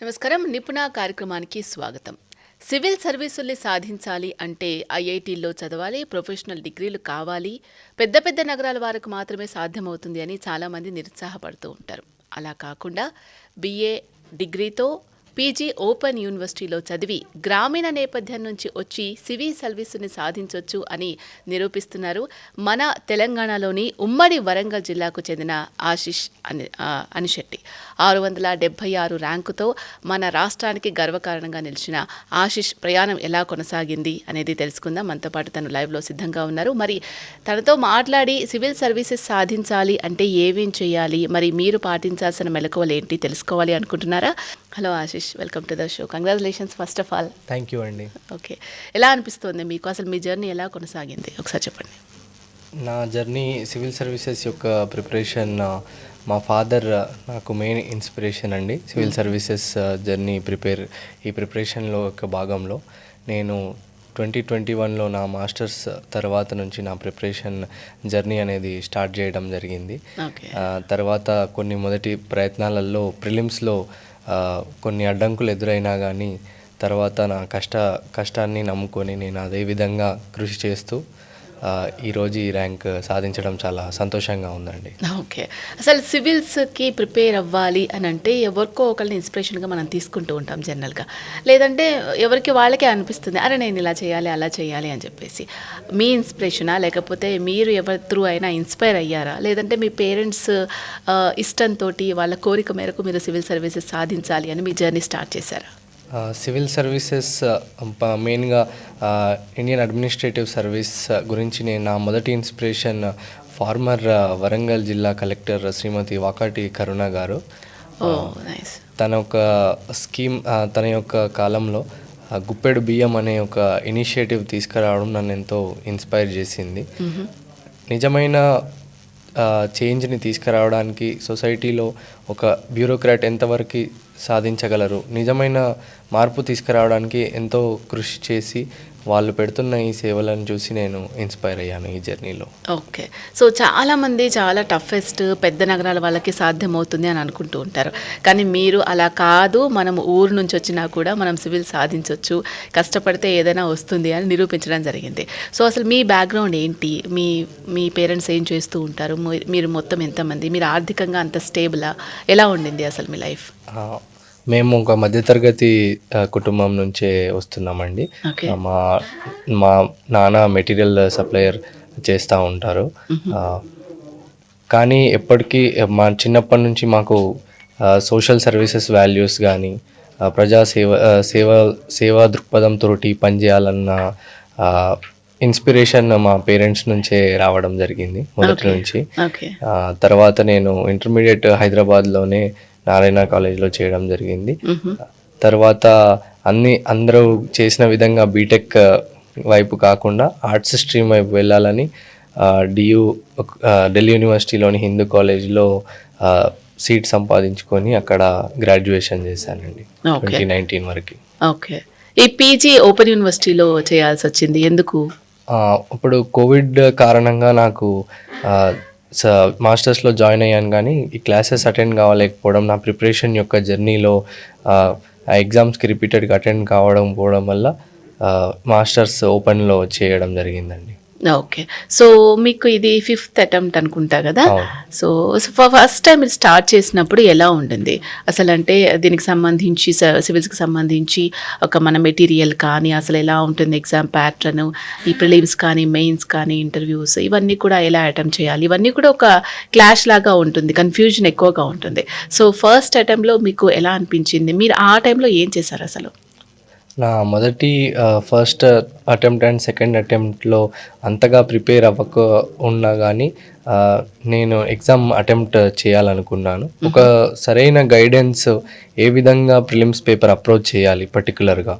నమస్కారం. నిపుణ కార్యక్రమానికి స్వాగతం. సివిల్ సర్వీసుల్ని సాధించాలి అంటే ఐఐటీల్లో చదవాలి, ప్రొఫెషనల్ డిగ్రీలు కావాలి, పెద్ద పెద్ద నగరాల వారికి మాత్రమే సాధ్యమవుతుంది అని చాలామంది నిరుత్సాహపడుతూ ఉంటారు. అలా కాకుండా బిఏ డిగ్రీతో పీజీ ఓపెన్ యూనివర్సిటీలో చదివి గ్రామీణ నేపథ్యం నుంచి వచ్చి సివిల్ సర్వీసుని సాధించవచ్చు అని నిరూపిస్తున్నారు మన తెలంగాణలోని ఉమ్మడి వరంగల్ జిల్లాకు చెందిన ఆశిష్ అనిశెట్టి. 676 ర్యాంకుతో మన రాష్ట్రానికి గర్వకారణంగా నిలిచిన ఆశిష్ ప్రయాణం ఎలా కొనసాగింది అనేది తెలుసుకుందాం. మనతో పాటు తను లైవ్లో సిద్ధంగా ఉన్నారు. మరి తనతో మాట్లాడి సివిల్ సర్వీసెస్ సాధించాలి అంటే ఏమేం చేయాలి, మరి మీరు పాటించాల్సిన మెలకువలు ఏంటి తెలుసుకోవాలి అనుకుంటున్నారా? Hello Ashish, welcome to the show. Congratulations first of all. Thank you అండి. ఓకే, ఎలా అనిపిస్తుంది మీకు? అసలు మీ జర్నీ ఎలా కొనసాగింది ఒకసారి చెప్పండి. నా జర్నీ సివిల్ సర్వీసెస్ యొక్క ప్రిపరేషన్ మా ఫాదర్ నాకు మెయిన్ ఇన్స్పిరేషన్ అండి. సివిల్ సర్వీసెస్ జర్నీ ఈ ప్రిపరేషన్లో ఒక భాగంలో నేను 2021లో నా మాస్టర్స్ తర్వాత నుంచి నా ప్రిపరేషన్ జర్నీ అనేది స్టార్ట్ చేయడం జరిగింది. తర్వాత కొన్ని మొదటి ప్రయత్నాలలో ప్రిలిమ్స్లో కొన్ని అడ్డంకులు ఎదురైనా కానీ తర్వాత నా కష్టాన్ని నమ్ముకొని నేను అదే విధంగా కృషి చేస్తూ ఈరోజు ఈ ర్యాంక్ సాధించడం చాలా సంతోషంగా ఉందండి. ఓకే, అసలు సివిల్స్కి ప్రిపేర్ అవ్వాలి అని అంటే ఎవరికో ఒకరిని ఇన్స్పిరేషన్గా మనం తీసుకుంటూ ఉంటాం జనరల్గా, లేదంటే ఎవరికి వాళ్ళకే అనిపిస్తుంది అరే నేను ఇలా చేయాలి అలా చేయాలి అని చెప్పేసి. మీ ఇన్స్పిరేషనా, లేకపోతే మీరు ఎవరి త్రూ అయినా ఇన్స్పైర్ అయ్యారా, లేదంటే మీ పేరెంట్స్ ఇష్టంతో వాళ్ళ కోరిక మేరకు మీరు సివిల్ సర్వీసెస్ సాధించాలి అని మీ జర్నీ స్టార్ట్ చేశారా? సివిల్ సర్వీసెస్ మెయిన్గా ఇండియన్ అడ్మినిస్ట్రేటివ్ సర్వీస్ గురించి నేను నా మొదటి ఇన్స్పిరేషన్ ఫార్మర్ వరంగల్ జిల్లా కలెక్టర్ శ్రీమతి వాకాటి కరుణ గారు. తన ఒక స్కీమ్ తన యొక్క కాలంలో గుప్పెడు బియ్యం అనే ఒక ఇనిషియేటివ్ తీసుకురావడం నన్ను ఎంతో ఇన్స్పైర్ చేసింది. నిజమైన చేంజ్ని తీసుకురావడానికి సొసైటీలో ఒక బ్యూరోక్రాట్ ఎంతవరకు సాధించగలరు, నిజమైన మార్పు తీసుకురావడానికి ఎంతో కృషి చేసి వాళ్ళు పెడుతున్న ఈ సేవలను చూసి నేను ఇన్స్పైర్ అయ్యాను ఈ జర్నీలో. ఓకే, సో చాలామంది చాలా టఫెస్ట్ పెద్ద నగరాల వాళ్ళకి సాధ్యమవుతుంది అని అనుకుంటూ ఉంటారు, కానీ మీరు అలా కాదు, మనం ఊరు నుంచి వచ్చినా కూడా మనం సివిల్ సాధించవచ్చు, కష్టపడితే ఏదైనా వస్తుంది అని నిరూపించడం జరిగింది. సో అసలు మీ బ్యాక్గ్రౌండ్ ఏంటి, మీ పేరెంట్స్ ఏం చేస్తూ ఉంటారు, మీరు మొత్తం ఎంతమంది, మీరు ఆర్థికంగా అంత స్టేబులా, ఎలా ఉండింది అసలు మీ లైఫ్? మేము ఒక మధ్యతరగతి కుటుంబం నుంచే వస్తున్నామండి. మా నాన్న మెటీరియల్ సప్లయర్ చేస్తూ ఉంటారు. కానీ ఎప్పటికీ మా చిన్నప్పటి నుంచి మాకు సోషల్ సర్వీసెస్ వాల్యూస్ కానీ ప్రజా సేవా దృక్పథంతో పనిచేయాలన్న ఇన్స్పిరేషన్ మా పేరెంట్స్ నుంచే రావడం జరిగింది మొదటి నుంచి. తర్వాత నేను ఇంటర్మీడియట్ హైదరాబాద్లోనే నారాయణ కాలేజ్లో చేయడం జరిగింది. తర్వాత అందరూ చేసిన విధంగా బీటెక్ వైపు కాకుండా ఆర్ట్స్ స్ట్రీమ్ వైపు వెళ్ళాలని ఢిల్లీ యూనివర్సిటీలోని హిందూ కాలేజ్లో సీట్ సంపాదించుకొని అక్కడ గ్రాడ్యుయేషన్ చేశానండి 2019 వరకు. ఓకే, ఈ పీజీ ఓపెన్ యూనివర్సిటీలో చేయాల్సి వచ్చింది ఎందుకు? ఇప్పుడు కోవిడ్ కారణంగా నాకు మాస్టర్స్లో జాయిన్ అయ్యాను, కానీ ఈ క్లాసెస్ అటెండ్ కావలేకపోవడం, నా ప్రిపరేషన్ యొక్క జర్నీలో ఆ ఎగ్జామ్స్కి రిపీటెడ్గా అటెండ్ పోవడం వల్ల మాస్టర్స్ ఓపెన్లో చేయడం జరిగిందండి. ఓకే, సో మీకు ఇది 5th అటెంప్ట్ అనుకుంటా కదా. సో ఫస్ట్ టైం మీరు స్టార్ట్ చేసినప్పుడు ఎలా ఉండింది అసలు? అంటే దీనికి సంబంధించి సివిల్స్కి సంబంధించి ఒక మన మెటీరియల్ కానీ అసలు ఎలా ఉంటుంది, ఎగ్జామ్ ప్యాటర్న్, ఈ ప్రిలిమ్స్ కానీ మెయిన్స్ కానీ ఇంటర్వ్యూస్ ఇవన్నీ కూడా ఎలా అటెంప్ట్ చేయాలి, ఇవన్నీ కూడా ఒక క్లాష్ లాగా ఉంటుంది, కన్ఫ్యూజన్ ఎక్కువగా ఉంటుంది. సో ఫస్ట్ అటెంప్ట్లో మీకు ఎలా అనిపించింది, మీరు ఆ టైంలో ఏం చేశారు అసలు? నా మొదటి ఫస్ట్ అటెంప్ట్ అండ్ సెకండ్ అటెంప్ట్లో అంతగా ప్రిపేర్ అవ్వక ఉన్నా కానీ నేను ఎగ్జామ్ అటెంప్ట్ చేయాలనుకున్నాను. ఒక సరైన గైడెన్స్, ఏ విధంగా ప్రిలిమ్స్ పేపర్ అప్రోచ్ చేయాలి పర్టికులర్గా,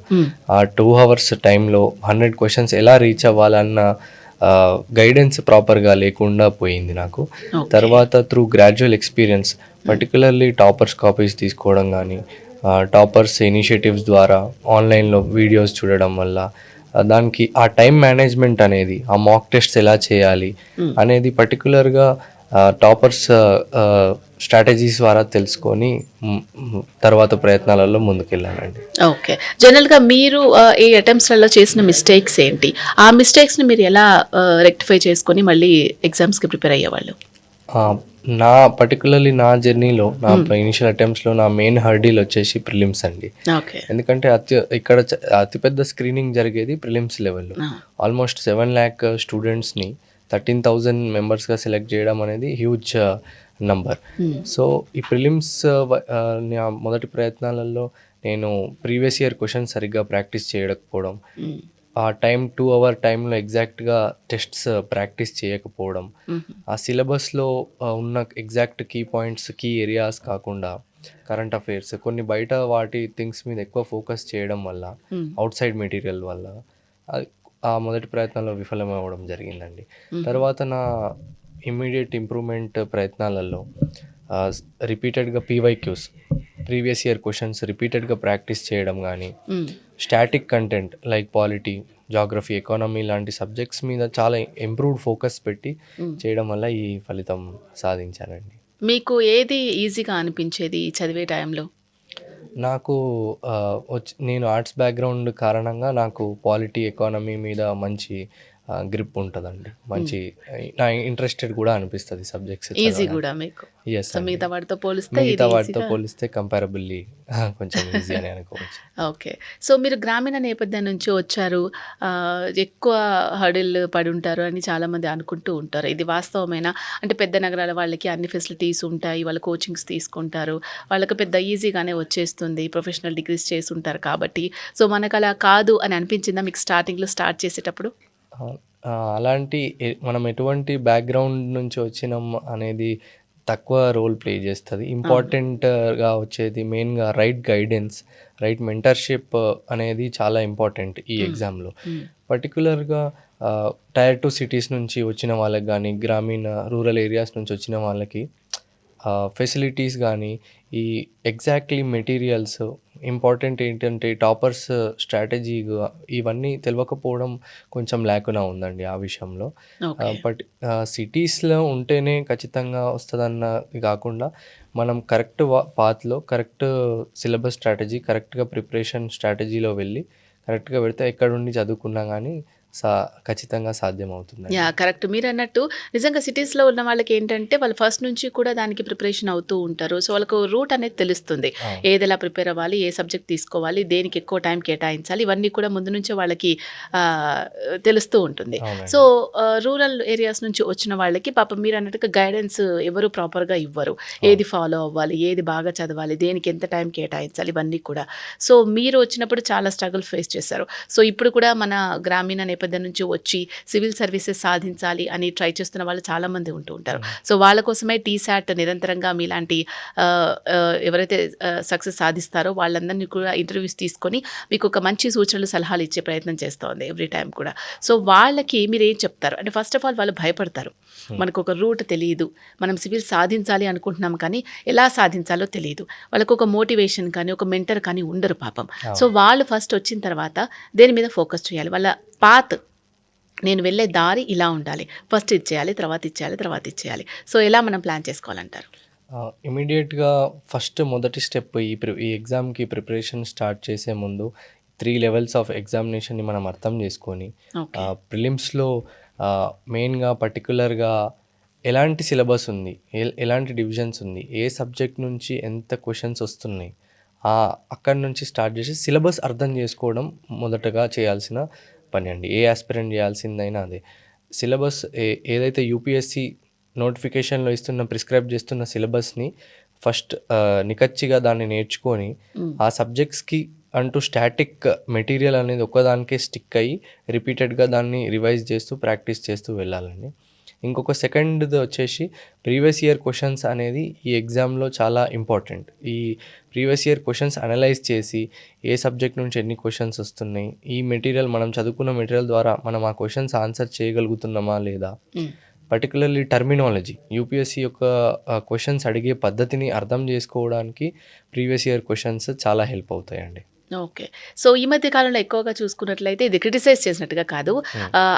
ఆ 2 hours టైంలో 100 questions ఎలా రీచ్ అవ్వాలన్న గైడెన్స్ ప్రాపర్గా లేకుండా పోయింది నాకు. తర్వాత through gradual experience, particularly toppers copies తీసుకోవడం కానీ, టాపర్స్ ఇనిషియేటివ్స్ ద్వారా ఆన్లైన్లో వీడియోస్ చూడడం వల్ల దానికి ఆ టైం మేనేజ్మెంట్ అనేది, ఆ మాక్ టెస్ట్స్ ఎలా చేయాలి అనేది పర్టికులర్గా టాపర్స్ స్ట్రాటజీస్ ద్వారా తెలుసుకొని తర్వాత ప్రయత్నాలలో ముందుకెళ్ళానండి. ఓకే. జనరల్‌గా మీరు ఈ అటెంప్ట్స్‌లలో చేసిన మిస్టేక్స్ ఏంటి? ఆ మిస్టేక్స్‌ని మీరు ఎలా రెక్టిఫై చేసుకొని మళ్ళీ ఎగ్జామ్స్‌కి ప్రిపేర్ అయ్యేవాళ్ళు? ఆ, నా పర్టికులర్లీ నా జర్నీలో నా ఇనిషియల్ అటెంప్ట్స్లో నా మెయిన్ హర్డీల్ వచ్చేసి ప్రిలిమ్స్ అండి. ఓకే. ఎందుకంటే ఇక్కడ అతిపెద్ద స్క్రీనింగ్ జరిగేది ప్రిలిమ్స్ లెవెల్లో. ఆల్మోస్ట్ 7 lakh స్టూడెంట్స్ని 13,000 మెంబర్స్గా సెలెక్ట్ చేయడం అనేది హ్యూజ్ నంబర్. సో ఈ ప్రిలిమ్స్ నా మొదటి ప్రయత్నాలలో నేను ప్రీవియస్ ఇయర్ క్వశ్చన్స్ సరిగ్గా ప్రాక్టీస్ చేయకపోవడం, ఆ 2 hour టైంలో ఎగ్జాక్ట్గా టెస్ట్స్ ప్రాక్టీస్ చేయకపోవడం, ఆ సిలబస్లో ఉన్న exact key points key areas కాకుండా కరెంట్ అఫైర్స్ కొన్ని బయట వాటి థింగ్స్ మీద ఎక్కువ ఫోకస్ చేయడం వల్ల అవుట్ సైడ్ మెటీరియల్ వల్ల ఆ మొదటి ప్రయత్నంలో విఫలమవ్వడం జరిగిందండి. తర్వాత నా ఇమ్మీడియట్ ఇంప్రూవ్మెంట్ ప్రయత్నాలలో రిపీటెడ్గా పీవైక్యూస్ ప్రీవియస్ ఇయర్ క్వశ్చన్స్ రిపీటెడ్గా ప్రాక్టీస్ చేయడం కానీ, static content like polity, geography, economy లాంటి సబ్జెక్ట్స్ మీద చాలా ఇంప్రూవ్డ్ ఫోకస్ పెట్టి చేయడం వల్ల ఈ ఫలితం సాధించానండి. మీకు ఏది ఈజీగా అనిపించేది ఈ చదివే టైంలో? నాకు నేను ఆర్ట్స్ బ్యాక్గ్రౌండ్ కారణంగా నాకు పాలిటీ, ఎకానమీ మీద మంచి గ్రిప్ ఉంటుందండి. మంచి నా ఇంట్రెస్టెడ్ కూడా అనిపిస్తుంది సబ్జెక్ట్స్ ఈజీ కూడా మీకు. ఎస్ సో మిగతా వాటితో పోలిస్తే మిగతా ఇది వాటితో ఈజీగా. పోలిస్తే కంపారబుల్లీ కొంచెం ఈజీ అని అనుకోవచ్చు. ఓకే. సో మీరు గ్రామీణ నేపథ్యం నుంచి వచ్చారు. ఎక్కువ హర్డిల్ పడి ఉంటారు అని చాలామంది అనుకుంటూ ఉంటారు. ఇది వాస్తవమేనా? అంటే పెద్ద నగరాల వాళ్ళకి అన్ని ఫెసిలిటీస్ ఉంటాయి. వాళ్ళు కోచింగ్స్ తీసుకుంటారు. వాళ్ళకి పెద్ద ఈజీగానే వచ్చేస్తుంది. ప్రొఫెషనల్ డిగ్రీస్ చేసి ఉంటారు కాబట్టి. సో మనకు అలా కాదు అని అనిపించిందా మీకు స్టార్టింగ్‌లో స్టార్ట్ చేసేటప్పుడు? అలాంటి మనం ఎటువంటి బ్యాక్గ్రౌండ్ నుంచి వచ్చినాం అనేది తక్కువ రోల్ ప్లే చేస్తుంది. ఇంపార్టెంట్గా వచ్చేది మెయిన్గా రైట్ గైడెన్స్, రైట్ మెంటర్షిప్ అనేది చాలా ఇంపార్టెంట్ ఈ ఎగ్జామ్లో. పర్టికులర్గా టైర్ 2 సిటీస్ నుంచి వచ్చిన వాళ్ళకి కానీ, గ్రామీణ రూరల్ ఏరియాస్ నుంచి వచ్చిన వాళ్ళకి ఫెసిలిటీస్ కానీ, ఈ ఎగ్జాక్ట్లీ మెటీరియల్స్ ఇంపార్టెంట్ ఏంటంటే టాపర్స్ స్ట్రాటజీ ఇవన్నీ తెలియకపోవడం కొంచెం ల్యాకునా ఉందండి ఆ విషయంలో. ఓకే. బట్ సిటీస్లో ఉంటేనే ఖచ్చితంగా వస్తుందన్నది కాకుండా మనం కరెక్ట్ పాత్లో కరెక్ట్ సిలబస్ స్ట్రాటజీ కరెక్ట్గా ప్రిపరేషన్ స్ట్రాటజీలో వెళ్ళి కరెక్ట్గా పెడితే ఎక్కడుండి చదువుకున్నా కానీ ఖచ్చితంగా సాధ్యమవుతుంది. యాహ్! కరెక్ట్. మీరన్నట్టు నిజంగా సిటీస్‌లో ఉన్న వాళ్ళకేంటంటే, వాళ్ళు ఫస్ట్ నుంచి కూడా దానికి ప్రిపరేషన్ అవుతూ ఉంటారు. సో, వాళ్ళకు రూట్ అనేది తెలుస్తుంది. ఏదెలా ప్రిపేర్ అవ్వాలి, ఏ సబ్జెక్ట్ తీసుకోవాలి, దేనికి ఎక్కువ టైం కేటాయించాలి, ఇవన్నీ కూడా ముందు నుంచే వాళ్ళకి ఆహ్, తెలుస్తూ ఉంటుంది. అవునండి. సో, రూరల్ ఏరియాస్ నుంచి వచ్చిన వాళ్ళకి పాపం మీరన్నట్టుగా గైడెన్స్ ఎవరు ప్రాపర్‌గా ఇవ్వరు. ఏది ఫాలో అవ్వాలి, ఏది బాగా చదవాలి, దేనికి ఎంత టైం కేటాయించాలి, ఇవన్నీ కూడా. సో, మీరు వచ్చినప్పుడు చాలా స్ట్రగుల్ ఫేస్ చేశారు. సో, ఇప్పుడు కూడా మన గ్రామీణ నేపథ్యం నుంచి వచ్చి సివిల్ సర్వీసెస్ సాధించాలి అని ట్రై చేస్తున్న వాళ్ళు చాలామంది ఉంటూ ఉంటారు. సో వాళ్ళ కోసమే టీశాట్ నిరంతరంగా మీలాంటి ఎవరైతే సక్సెస్ సాధిస్తారో వాళ్ళందరినీ కూడా ఇంటర్వ్యూస్ తీసుకొని మీకు ఒక మంచి సూచనలు సలహాలు ఇచ్చే ప్రయత్నం చేస్తోంది ఎవ్రీ టైం కూడా. సో వాళ్ళకి మీరు ఏం చెప్తారు? అంటే ఫస్ట్ ఆఫ్ ఆల్ వాళ్ళు భయపడతారు. మనకు ఒక రూట్ తెలియదు, మనం సివిల్ సాధించాలి అనుకుంటున్నాం కానీ ఎలా సాధించాలో తెలియదు. వాళ్ళకు ఒక మోటివేషన్ కానీ ఒక మెంటర్ కానీ ఉండరు పాపం. సో వాళ్ళు ఫస్ట్ వచ్చిన తర్వాత దేని మీద ఫోకస్ చేయాలి? వాళ్ళ పాత్, నేను వెళ్ళే దారి ఇలా ఉండాలి, ఫస్ట్ ఇది చేయాలి, తర్వాత ఇది చేయాలి, తర్వాత ఇది చేయాలి. సో ఎలా మనం ప్లాన్ చేసుకోవాలంటారు? ఇమీడియట్గా ఫస్ట్ మొదటి స్టెప్ ఈ ఎగ్జామ్కి ప్రిపరేషన్ స్టార్ట్ చేసే ముందు 3 levels ఆఫ్ ఎగ్జామినేషన్ని మనం అర్థం చేసుకొని, ప్రిలిమ్స్లో మెయిన్గా పర్టికులర్గా ఎలాంటి సిలబస్ ఉంది, ఎలాంటి డివిజన్స్ ఉంది, ఏ సబ్జెక్ట్ నుంచి ఎంత క్వశ్చన్స్ వస్తున్నాయి, అక్కడి నుంచి స్టార్ట్ చేసి సిలబస్ అర్థం చేసుకోవడం మొదటగా చేయాల్సిన పని అండి. ఏ ఆస్పిరెంట్ చేయాల్సిందైనా అదే. సిలబస్ ఏదైతే యూపీఎస్సి నోటిఫికేషన్లో ప్రిస్క్రైబ్ చేస్తున్న సిలబస్ని ఫస్ట్ నికచ్చిగా దాన్ని నేర్చుకొని ఆ సబ్జెక్ట్స్కి అంటూ స్టాటిక్ మెటీరియల్ అనేది ఒక్కదానికే స్టిక్ అయ్యి రిపీటెడ్గా దాన్ని రివైజ్ చేస్తూ ప్రాక్టీస్ చేస్తూ వెళ్ళాలండి. ఇంకొక సెకండ్ది వచ్చేసి ప్రీవియస్ ఇయర్ క్వశ్చన్స్ అనేది ఈ ఎగ్జామ్లో చాలా ఇంపార్టెంట్. ఈ ప్రీవియస్ ఇయర్ క్వశ్చన్స్ అనలైజ్ చేసి ఏ సబ్జెక్ట్ నుంచి ఎన్ని క్వశ్చన్స్ వస్తున్నాయి, ఈ మెటీరియల్ మనం చదువుకున్న మెటీరియల్ ద్వారా మనం ఆ క్వశ్చన్స్ ఆన్సర్ చేయగలుగుతున్నామా లేదా, పర్టికులర్లీ టర్మినాలజీ యూపీఎస్సీ యొక్క క్వశ్చన్స్ అడిగే పద్ధతిని అర్థం చేసుకోవడానికి ప్రీవియస్ ఇయర్ క్వశ్చన్స్ చాలా హెల్ప్ అవుతాయండి. ఓకే. సో, ఈ మధ్య కాలంలో ఎక్కువగా చూసుకున్నట్లయితే ఇది క్రిటిసైజ్ చేసినట్టుగా కాదు.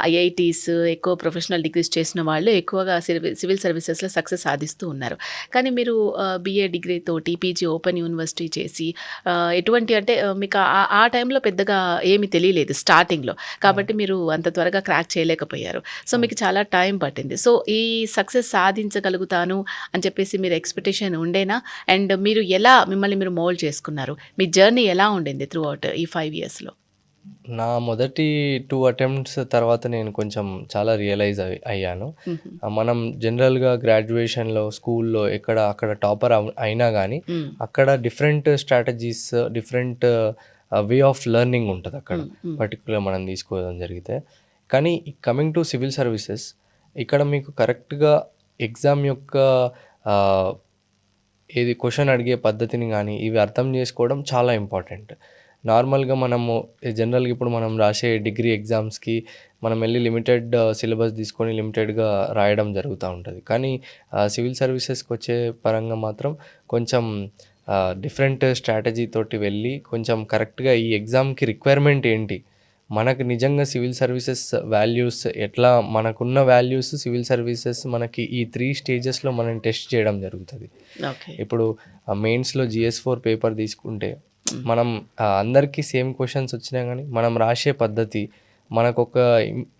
ఐఐటీస్ ఎక్కువ ప్రొఫెషనల్ డిగ్రీస్ చేసిన వాళ్ళు ఎక్కువగా సివిల్ సర్వీసెస్‌లో సక్సెస్ సాధిస్తూ ఉన్నారు. కానీ మీరు బీఏ డిగ్రీ తోటి పీజీ ఓపెన్ యూనివర్సిటీ చేసి ఎటువంటి అంటే మీకు ఆ టైంలో పెద్దగా ఏమి తెలియలేదు స్టార్టింగ్‌లో. కాబట్టి మీరు అంత త్వరగా క్రాక్ చేయలేకపోయారు. సో, మీకు చాలా టైం పట్టింది. సో, ఈ సక్సెస్ సాధించగలుగుతాను అని చెప్పేసి మీరు ఎక్స్‌పెక్టేషన్ ఉండేనా? అండ్ మీరు ఎలా మిమ్మల్ని మీరు మోల్డ్ చేసుకున్నారు? మీ జర్నీ ఎలా ఉండింది త్రూ ఔట్ ఈ 5 ఇయర్స్‌లో? నా మొదటి 2 అటెంప్ట్స్ తర్వాత నేను కొంచెం చాలా రియలైజ్ అయ్యాను. హుహు. మనం జనరల్‌గా గ్రాడ్యుయేషన్‌లో, స్కూల్‌లో అక్కడ టాపర్ అయినా గానీ, హ్మ్. అక్కడ different strategies, different way of learning ఉంటదక్కడ. హ్మ్. హ్మ్. పర్టిక్యులర్ మనం తీసుకోవడం జరిగితే. కానీ కమింగ్ టు సివిల్ సర్వీసెస్, ఇక్కడ మీకు కరెక్ట్‌గా ఎగ్జామ్ యొక్క ఆహ్, ఏది క్వెషన్ అడిగే పద్ధతిని గానీ, ఇవి అర్థం చేసుకోవడం చాలా ఇంపార్టెంట్. నార్మల్‌గా మనము జనరల్‌గా ఇప్పుడు మనం రాసే డిగ్రీ ఎగ్జామ్స్‌కి మనం వెళ్లి లిమిటెడ్ సిలబస్ తీసుకొని లిమిటెడ్‌గా రాయడం జరుగుతా ఉంటది. కానీ సివిల్ సర్వీసెస్‌కొచ్చే పరంగా మాత్రం కొంచెం డిఫరెంట్ స్ట్రాటజీ తోటి వెళ్ళి కొంచెం కరెక్ట్‌గా ఈ ఎగ్జామ్‌కి రిక్వైర్మెంట్ ఏంటి? మనకు నిజంగా సివిల్ సర్వీసెస్ వాల్యూస్ ఎట్లా మనకున్న వాల్యూస్ సివిల్ సర్వీసెస్ మనకి ఈ 3 స్టేజెస్‌లో మనం టెస్ట్ చేయడం జరుగుతది. ఓకే. ఇప్పుడు మెయిన్స్‌లో GS4 పేపర్ తీసుకుంటే మనం అందరికీ సేమ్ క్వెషన్స్ వచ్చినా గానీ మనం రాసే పద్ధతి, మనకొక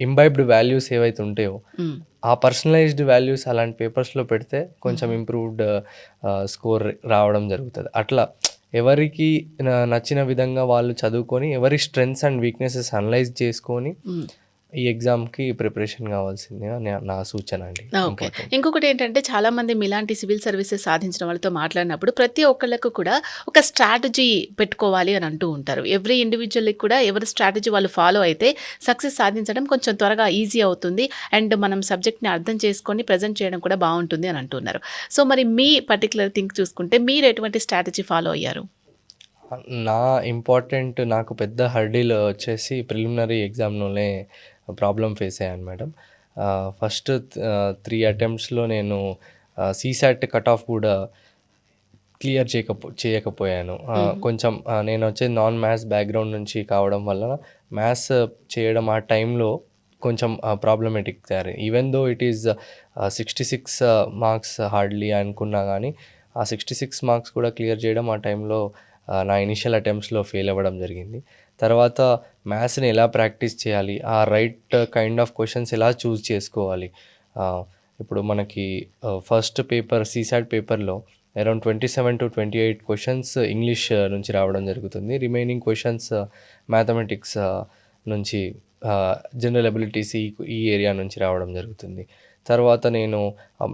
ఇంబైబ్డ్ వాల్యూస్ ఏవైతే ఉంటాయో, హ్మ్. ఆ పర్సనలైజ్డ్ వాల్యూస్ అలాంటి పేపర్స్‌లో పెడితే కొంచెం ఇంప్రూవ్డ్ స్కోర్ రావడం జరుగుతది. అట్లా ఎవరికి నచ్చిన విధంగా వాళ్ళు చదువుకొని, ఎవరి స్ట్రెంగ్త్స్ అండ్ వీక్‌నెసెస్ అనలైజ్ చేసుకొని, హ్మ్. ఈ ఎగ్జామ్‌కి ప్రిపరేషన్ కావాల్సిందిగా నా సూచన అండి. ఓకే. ఇంపార్టెంట్. ఇంకొకటేంటంటే చాలామంది మీలాంటి సివిల్ సర్వీసెస్ సాధించిన వాళ్ళతో మాట్లాడినప్పుడు ప్రతి ఒక్కళ్ళకు కూడా ఒక స్ట్రాటజీ పెట్టుకోవాలి అని అంటూ ఉంటారు. ఎవ్రీ ఇండివిడ్యువల్‌కి కూడా ఎవరి స్ట్రాటజీ వాళ్ళు ఫాలో అయితే సక్సెస్ సాధించడం కొంచెం త్వరగా ఈజీ అవుతుంది. అండ్ మనం సబ్జెక్ట్‌ని అర్థం చేసుకొని ప్రెజెంట్ చేయడం కూడా బావుంటుంది అని అంటున్నారు. సో, మరి మీ పర్టిక్యులర్ థింగ్ చూసుకుంటే మీరు ఎటువంటి స్ట్రాటజీ ఫాలో అయ్యారు? నా ఇంపార్టెంట్ నాకు పెద్ద హర్డిల్ వచ్చేసి ప్రిలిమినరీ ఎగ్జామ్‌లోనే ప్రాబ్లమ్ ఫేస్ అయ్యాను మేడం. ఫస్ట్ 3 అటెంప్ట్స్‌లో నేను సీసాట్ కట్ ఆఫ్ కూడా క్లియర్ చేయకపోయాను. కొంచెం నేను వచ్చేది నాన్ మ్యాథ్స్ బ్యాక్‌గ్రౌండ్ నుంచి కావడం వల్ల మ్యాథ్స్ చేయడం ఆ టైంలో కొంచెం ప్రాబ్లమాటిక్ తయారయింది. Even though it is 66 marks hardly అనుకున్నా గానీ, ఆ 66 మార్క్స్ కూడా క్లియర్ చేయడం ఆ టైంలో నా ఇనీషియల్ అటెంప్ట్స్‌లో ఫెయిల్ అవ్వడం జరిగింది. తర్వాత మ్యాథ్స్‌ని ఎలా ప్రాక్టీస్ చేయాలి? ఆ రైట్ కైండ్ ఆఫ్ క్వెషన్స్ ఎలా చూజ్ చేసుకోవాలి? ఆహ్, ఇప్పుడు మనకి ఫస్ట్ పేపర్ సీసాట్ పేపర్‌లో అరౌండ్ 27-28 క్వెషన్స్ ఇంగ్లీష్ నుంచి రావడం జరుగుతుంది. రిమైనింగ్ క్వెషన్స్ మ్యాథమెటిక్స్ నుంచి జనరల్ అబిలిటీస్ ఈ ఏరియా నుంచి రావడం జరుగుతుంది. తర్వాత నేను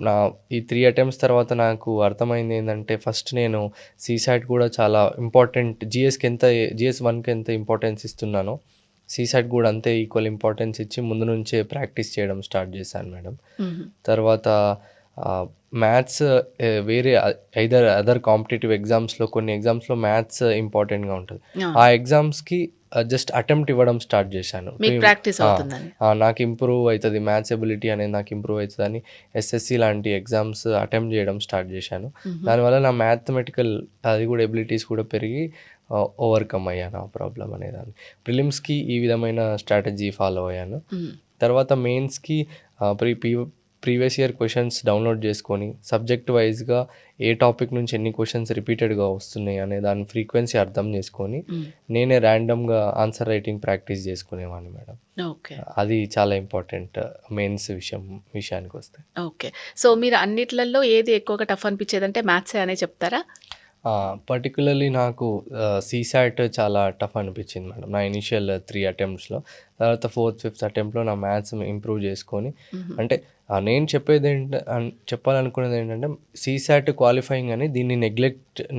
నా ఈ 3 అటెంప్ట్స్ తర్వాత నాకు అర్థమైంది ఏందంటే, ఫస్ట్ నేను సీసాట్ కూడా చాలా ఇంపార్టెంట్ జీఎస్ 1కి ఎంత ఇంపార్టెన్స్ ఇస్తున్నానో, సీసాట్ కూడా అంతే ఈక్వల్ ఇంపార్టెన్స్ ఇచ్చి ముందు నుంచే ప్రాక్టీస్ చేయడం స్టార్ట్ చేశాను మేడం. హుహు. తర్వాత మ్యాథ్స్ వేరే అదర్ కాంపిటీటివ్ ఎగ్జామ్స్‌లో కొన్ని ఎగ్జామ్స్‌లో మ్యాథ్స్ ఇంపార్టెంట్‌గా ఉంటది. అవును. ఆ ఎగ్జామ్స్‌కి జస్ట్ అటెంప్ట్ ఇవ్వడం స్టార్ట్ చేశాను. మీకు ప్రాక్టీస్ అవుతుందని. నాకు ఇంప్రూవ్ అయితది. మ్యాథ్స్ ఎబిలిటీ అనేది నాకు ఇంప్రూవ్ అయితదని ఎస్ఎస్‌సి లాంటి ఎగ్జామ్స్ అటెంప్ట్ చేయడం స్టార్ట్ చేశాను. దానివల్ల నా మ్యాథమెటికల్ అది కూడా ఎబిలిటీస్ కూడా పెరిగి ఓవర్‌కమ్ అయ్యాను ఆ ప్రాబ్లమ్ అనేదాన్ని. ప్రిలిమ్స్‌కి ఈ విధమైన స్ట్రాటజీ ఫాలో అయ్యాను. హ్మ్. తర్వాత మెయిన్స్‌కి ఆహ్, pre P previous year questions download చేసుకొని సబ్జెక్ట్ వైస్‌గా ఏ టాపిక్ నుంచి ఎన్ని క్వెషన్స్ రిపీటెడ్‌గా వస్తున్నాయి అనే దాని ఫ్రీక్వెన్సీ అర్థం చేసుకొని, హ్మ్. నేనే ర్యాండమ్‌గా ఆన్సర్ రైటింగ్ ప్రాక్టీస్ చేసుకునేవాడిని మేడం. ఓకే. అది చాలా ఇంపార్టెంట్ మెయిన్స్ విషయానికొస్తే. ఓకే. సో, మీరు అన్నిట్లల్లో ఏది ఎక్కువగా టఫ్ అనిపిచ్చేదంటే మ్యాథ్సే అనే చెప్తారా? పర్టిక్యులర్‌లీ నాకు సీసాట్ చాలా టఫ్ అనిపించింది మేడం. నా ఇనీషియల్ 3 అటెంప్ట్స్‌లో. తర్వాత ఫోర్త్, ఫిఫ్త్ అటెంప్ట్‌లో నా మ్యాథ్స్ ఇంప్రూవ్ చేసుకొని అంటే నేను చెప్పాలనుకున్నది ఏంటంటే సీసాట్ క్వాలిఫైయింగ్ అని దీన్ని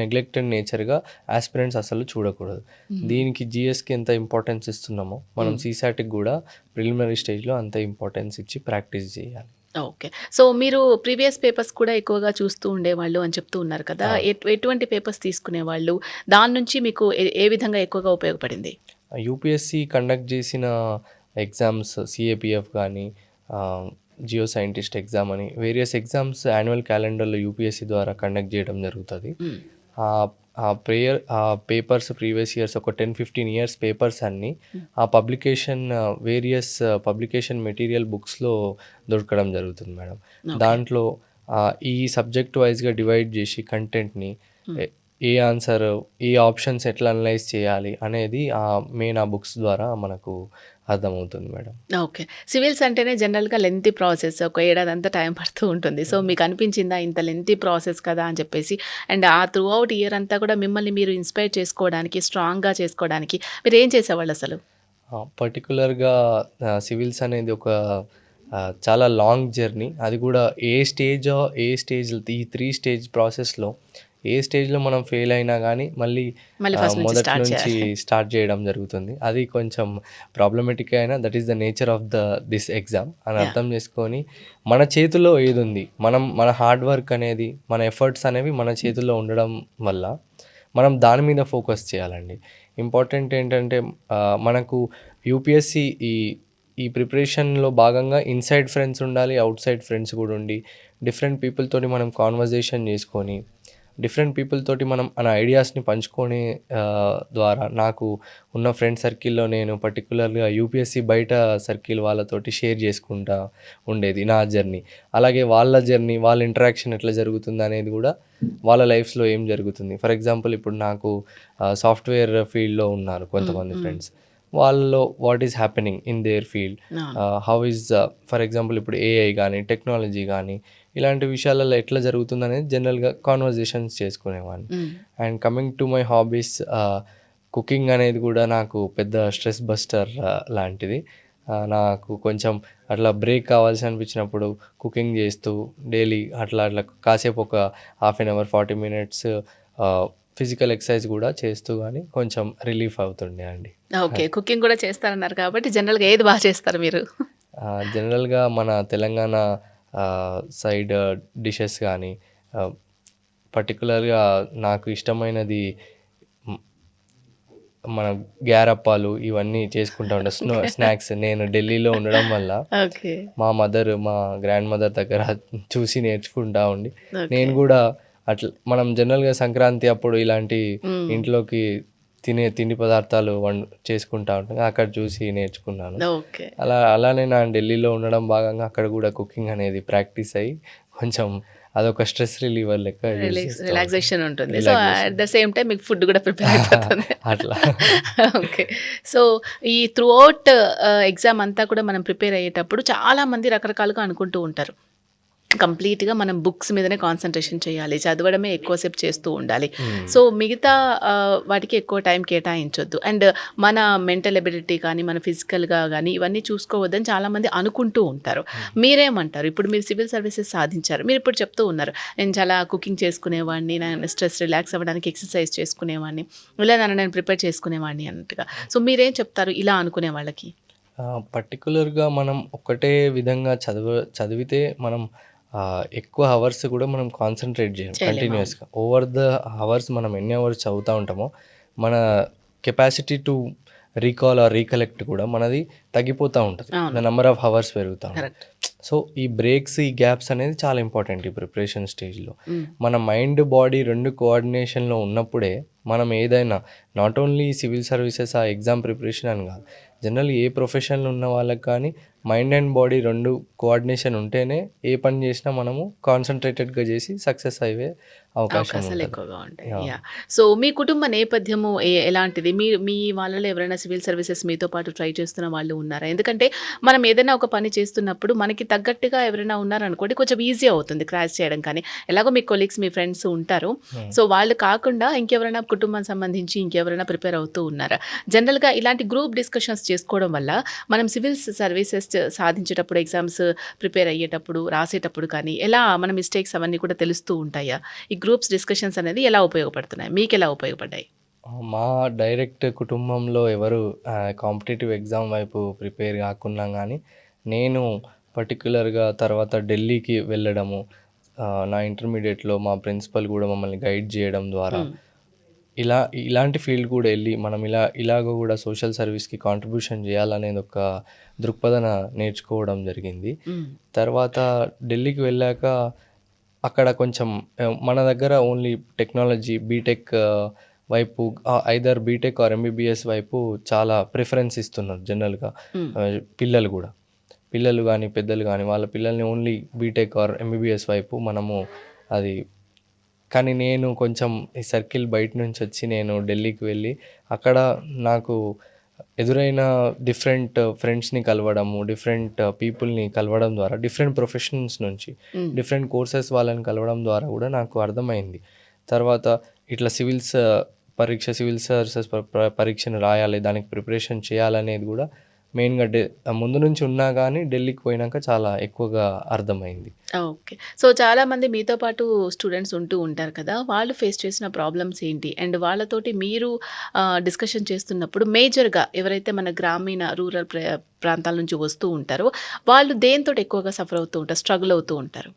నెగ్లెక్టెడ్ నేచర్‌గా యాస్పిరెంట్స్ అసలు చూడకూడదు. దీనికి జీఎస్‌కి ఎంత ఇంపార్టెన్స్ ఇస్తున్నామో మనం సీసాట్‌కి కూడా ప్రిలిమినరీ స్టేజ్‌లో అంతే ఇంపార్టెన్స్ ఇచ్చి ప్రాక్టీస్ చేయాలి. ఓకే. సో, మీరు ప్రీవియస్ పేపర్స్ కూడా ఎక్కువగా చూస్తూ ఉండేవాళ్ళు అని చెప్తూ ఉన్నారు కదా! అవును. ఎటువంటి పేపర్స్ తీసుకునేవాళ్ళు? దాని నుంచి మీకు ఏ విధంగా ఎక్కువగా ఉపయోగపడింది? యూపీఎస్‌సి కండక్ట్ చేసిన ఎగ్జామ్స్ సీఏపీఎఫ్ కానీ, జియో సైంటిస్ట్ ఎగ్జామ్ అని వేరియస్ ఎగ్జామ్స్ యాన్యువల్ క్యాలెండర్‌లో యూపీఎస్‌సి ద్వారా కండక్ట్ చేయడం జరుగుతది. హ్మ్. ఆ పేపర్స్ ప్రీవియస్ ఇయర్స్ ఒక 10-15 ఇయర్స్ పేపర్స్ అన్నీ ఆ పబ్లికేషన్ వేరియస్ పబ్లికేషన్ మెటీరియల్ బుక్స్లో దొరకడం జరుగుతుంది మేడం. ఓకే. దాంట్లో ఈ సబ్జెక్ట్ వైజ్గా డివైడ్ చేసి కంటెంట్ని ఏ ఆన్సర్ ఏ ఆప్షన్స్ ఎట్లా అనలైజ్ చేయాలి అనేది మెయిన్ ఆ బుక్స్ ద్వారా మనకు అర్థమవుతుంది మేడం. ఓకే. సివిల్స్ అంటేనే జనరల్‌గా లెంతీ ప్రాసెస్. ఒక ఏడాదంతా టైం పడుతూ ఉంటుంది. సో, మీకు అనిపించిందా ఇంత లెంతీ ప్రాసెస్ కదా అని చెప్పేసి? అండ్ ఆ త్రూ ఔట్ ఇయర్ అంతా కూడా మిమ్మల్ని మీరు ఇన్‌స్పైర్ చేసుకోవడానికి, స్ట్రాంగ్‌గా చేసుకోవడానికి మీరేం చేసేవాళ్ళసలు? పర్టికులర్గా సివిల్స్ అనేది ఒక చాలా లాంగ్ జర్నీ. అది కూడా ఏ స్టేజ్ ఈ 3 స్టేజ్ ప్రాసెస్‌లో ఏ స్టేజ్‌లో మనం ఫెయిల్ అయినా గానీ మళ్ళీ ఫస్ట్ నుంచి మొదటి స్టార్ట్ నుంచి చేయాలి. స్టార్ట్ చేయడం జరుగుతుంది. అది కొంచెం ప్రాబ్లమాటిక్ అయినా that is the nature of this exam అని యాహ్! అర్థం చేసుకొని మన చేతుల్లో ఏదుంది, మన హార్డ్ వర్క్ అనేది, మన ఎఫర్ట్స్ అనేవి మన చేతుల్లో ఉండడం వల్ల మనం దాని మీద ఫోకస్ చేయాలండి. ఇంపార్టెంట్ ఏంటంటే మనకు యూపీఎస్‌సి ఈ ప్రిపరేషన్‌లో భాగంగా ఇన్‌సైడ్ ఫ్రెండ్స్ ఉండాలి, ఔట్ సైడ్ ఫ్రెండ్స్ కూడా ఉండి, డిఫరెంట్ పీపుల్ తోటి మనం కాన్వర్జేషన్ చేసుకొని, డిఫరెంట్ పీపుల్ తోటి మనం మన ఐడియాస్‌ని పంచుకొని ద్వారా నాకు ఉన్న ఫ్రెండ్ సర్కిల్‌లో నేను పర్టిక్యులర్‌గా యూపీఎస్‌సి బయట సర్కిల్ వాళ్ళతోటి షేర్ చేసుకుంటా ఉండేది నా జర్నీ. అలాగే వాళ్ళ జర్నీ, వాళ్ళ ఇంటరాక్షన్ ఎట్లా జరుగుతుందనేది కూడా వాళ్ళ లైఫ్స్‌లో ఏం జరుగుతుంది. ఫర్ ఎగ్జాంపుల్ ఇప్పుడు నాకు సాఫ్ట్‌వేర్ ఫీల్డ్‌లో ఉన్నారు కొంతమంది ఫ్రెండ్స్. వాళ్ళలో what is happening in there field, అవును. హౌ ఈజ్ ఫర్ ఎగ్జాంపుల్ ఇప్పుడు ఏఐ కానీ, టెక్నాలజీ కానీ ఇలాంటి విషయాలలో ఎట్లా జరుగుతుందనేది జనరల్‌గా కాన్వర్జేషన్స్ చేసుకునేవాడిని. హ్మ్. And coming to my hobbies, cooking అనేది కూడా నాకు పెద్ద స్ట్రెస్ బస్టర్ లాంటిది. నాకు కొంచెం అట్లా బ్రేక్ కావాల్సి అనిపించినప్పుడు కుకింగ్ చేస్తూ డైలీ అట్లా అట్లా కాసేపు ఒక half an hour 40 minutes physical exercise కూడా చేస్తూ కానీ కొంచెం రిలీఫ్ అవుతుండే అండి. ఓకే. కుకింగ్ కూడా చేస్తారన్నారు కాబట్టి జనరల్‌గా ఏది బా చేస్తారు మీరు? జనరల్గా మన తెలంగాణ సైడ్ డిషెస్ కానీ, పర్టికులర్గా నాకు ఇష్టమైనది మ్, మన గ్యారప్పాలు ఇవన్నీ చేసుకుంటా ఉంటా. స్నాక్స్ నేను ఢిల్లీలో ఉండడం వల్ల ఓకే. మా గ్రాండ్ మదర్ దగ్గర చూసి నేర్చుకుంటా ఉండి ఓకే. నేను కూడా అట్లా మనం జనరల్గా సంక్రాంతి అప్పుడు ఇలాంటి హ్మ్. ఇంట్లోకి తిండి పదార్థాలు చేసుకుంటా ఉంటాం. అక్కడ చూసి నేర్చుకున్నాను. ఓకే. అలానే నా ఢిల్లీలో ఉండడం భాగంగా అక్కడ కూడా కుకింగ్ అనేది ప్రాక్టీస్ అయ్యి కొంచెం అదొక స్ట్రెస్ రిలీవర్ లెక్క యూజ్ చేస్తూ ఉంటాను. రిలాక్సేషన్ ఉంటుంది. So, relaxation at the same time మీకు ఫుడ్ కూడా ప్రిపేర్ అయిపోతుంది. అట్లా. ఓకే. సో, ఈ త్రూ ఔట్ ఎగ్జామ్ అంతా కూడా మనం ప్రిపేర్ అయ్యేటప్పుడు చాలామంది రకరకాలుగా అనుకుంటూ ఉంటారు. కంప్లీట్‌గా మనం బుక్స్ మీదనే కాన్సంట్రేషన్ చేయాలి. చదవడమే ఎక్కువసేపు చేస్తూ ఉండాలి. సో, మిగతా వాటికి ఎక్కువ టైం కేటాయించొద్దు. అండ్ మన మెంటల్ ఎబిలిటీ కానీ, మన ఫిజికల్‌గా గానీ ఇవన్నీ చూసుకోవద్దని చాలామంది అనుకుంటూ ఉంటారు. మీరేమంటారు? ఇప్పుడు మీరు సివిల్ సర్వీసెస్ సాధించారు. మీరిప్పుడు చెప్తూ ఉన్నారు. నేను చాలా కుకింగ్ చేసుకునేవాడిని. నా స్ట్రెస్ రిలాక్స్ అవ్వడానికి ఎక్సర్సైజ్ చేసుకునేవాడిని. ఇలా నన్ను నేను ప్రిపేర్ చేసుకునేవాడిని అన్నట్టుగా. సో, మీరేం చెప్తారు ఇలా అనుకునే వాళ్ళకి? పర్టిక్యులర్గా మనం ఒకటే విధంగా చదివితే మనం ఎక్కువ అవర్స్ కూడా మనం కాన్సన్ట్రేట్ చేయం చేయలేము. అవును. కంటిన్యూస్గా. ఓవర్ ద అవర్స్ మనం ఎన్ని అవర్స్ చదువుతూ ఉంటామో మన capacity to recall or recollect కూడా మనది తగ్గిపోతూ ఉంటుంది. అవును. ద నెంబర్ ఆఫ్ అవర్స్ పెరుగుతూ ఉంటుంది. కరెక్ట్. సో ఈ బ్రేక్స్, ఈ గ్యాప్స్ అనేది చాలా ఇంపార్టెంట్ ఈ ప్రిపరేషన్ స్టేజ్లో. హ్మ్. మన మైండ్ బాడీ రెండు కోఆర్డినేషన్లో ఉన్నప్పుడే మనం ఏదైనా, నాట్ ఓన్లీ సివిల్ సర్వీసెస్ ఆ ఎగ్జామ్ ప్రిపరేషన్ అని కాదు, జనరల్ ఏ ప్రొఫెషన్లో ఉన్న వాళ్ళకి కానీ మైండ్ అండ్ బాడీ రెండు కోఆర్డినేషన్ ఉంటేనే ఏ పని చేసినా మనము కాన్సన్ట్రేటెడ్గా చేసి సక్సెస్ అయ్యే అవకాశం అవకాశాలు ఉంటుంది. ఎక్కువగా ఉంటాయి. Yeah. యాహ్! సో, మీ కుటుంబ నేపథ్యము ఎలాంటిది? మీ వాళ్ళలో ఎవరైనా సివిల్ సర్వీసెస్ మీతో పాటు ట్రై చేస్తున్న వాళ్ళు ఉన్నారా? ఎందుకంటే మనం ఏదైనా ఒక పని చేస్తున్నప్పుడు మనకి తగ్గట్టుగా ఎవరైనా ఉన్నారనుకోండి కొంచెం ఈజీ అవుతుంది క్రాచ్ చేయడం కానీ. ఎలాగో మీ కొలీగ్స్, మీ ఫ్రెండ్స్ ఉంటారు. సో, వాళ్ళు కాకుండా ఇంకెవరైనా కుటుంబం సంబంధించి ఇంకెవరైనా ప్రిపేర్ అవుతూ ఉన్నారా? జనరల్‌గా ఇలాంటి గ్రూప్ డిస్కషన్స్ చేసుకోవడం వల్ల మనం సివిల్ సర్వీసెస్ సాధించేటప్పుడు, ఎగ్జామ్స్ ప్రిపేర్ అయ్యేటప్పుడు, రాసేటప్పుడు కానీ ఎలా మన మిస్టేక్స్ అవన్నీ కూడా తెలుస్తూ ఉంటాయా? ఈ గ్రూప్స్ డిస్కషన్స్ అనేది ఎలా ఉపయోగపడుతున్నాయి? మీకెలా ఉపయోగపడ్డాయి? మా డైరెక్ట్ కుటుంబంలో ఎవరు కాంపిటేటివ్ ఎగ్జామ్ వైపు ప్రిపేర్ కాకున్నా కానీ నేను పర్టిక్యులర్గా తర్వాత ఢిల్లీకి వెళ్ళడము, నా ఇంటర్మీడియట్లో మా ప్రిన్సిపల్ కూడా మమ్మల్ని గైడ్ చేయడం ద్వారా హ్మ్. ఇలాంటి ఫీల్డ్ కూడా వెళ్ళి మనం ఇలాగ కూడా సోషల్ సర్వీస్కి కాంట్రిబ్యూషన్ చేయాలనేది ఒక దృక్పథన నేర్చుకోవడం జరిగింది. హ్మ్. తర్వాత ఢిల్లీకి వెళ్ళాక అక్కడ కొంచెం మన దగ్గర ఓన్లీ టెక్నాలజీ బీటెక్ వైపు ఐదర్ బీటెక్ ఆర్ ఎంబీబీఎస్ వైపు చాలా ప్రిఫరెన్స్ ఇస్తున్నారు జనరల్గా. పిల్లలు కూడా, పిల్లలు కానీ పెద్దలు కానీ వాళ్ళ పిల్లల్ని ఓన్లీ బీటెక్ ఆర్ ఎంబీబీఎస్ వైపు మనము అది. కానీ నేను కొంచెం ఈ సర్కిల్ బయట నుంచి వచ్చి నేను ఢిల్లీకి వెళ్ళి అక్కడ నాకు ఎదురైన డిఫరెంట్ ఫ్రెండ్స్ని కలవడము, డిఫరెంట్ పీపుల్ని కలవడం ద్వారా, డిఫరెంట్ ప్రొఫెషన్స్ నుంచి డిఫరెంట్ కోర్సెస్ వాళ్ళని కలవడం ద్వారా కూడా నాకు అర్థమైంది. తర్వాత ఇట్లా సివిల్ సర్వీసెస్ పరీక్షను రాయాలి, దానికి ప్రిపరేషన్ చేయాలనేది కూడా మెయిన్గా ముందు నుంచి ఉన్నా కానీ ఢిల్లీకి పోయినాక చాలా ఎక్కువగా అర్థమైంది. ఓకే. సో చాలామంది మీతో పాటు స్టూడెంట్స్ ఉంటూ ఉంటారు కదా! వాళ్ళు ఫేస్ చేసిన ప్రాబ్లమ్స్ ఏంటి? అండ్ వాళ్ళతోటి మీరు డిస్కషన్ చేస్తున్నప్పుడు మేజర్‌గా ఎవరైతే మన గ్రామీణ, రూరల్ ప్రాంతాల నుంచి వస్తూ ఉంటారో, వాళ్ళు దేనితోటి ఎక్కువగా సఫర్ అవుతూ ఉంటారు, స్ట్రగుల్ అవుతూ ఉంటారు?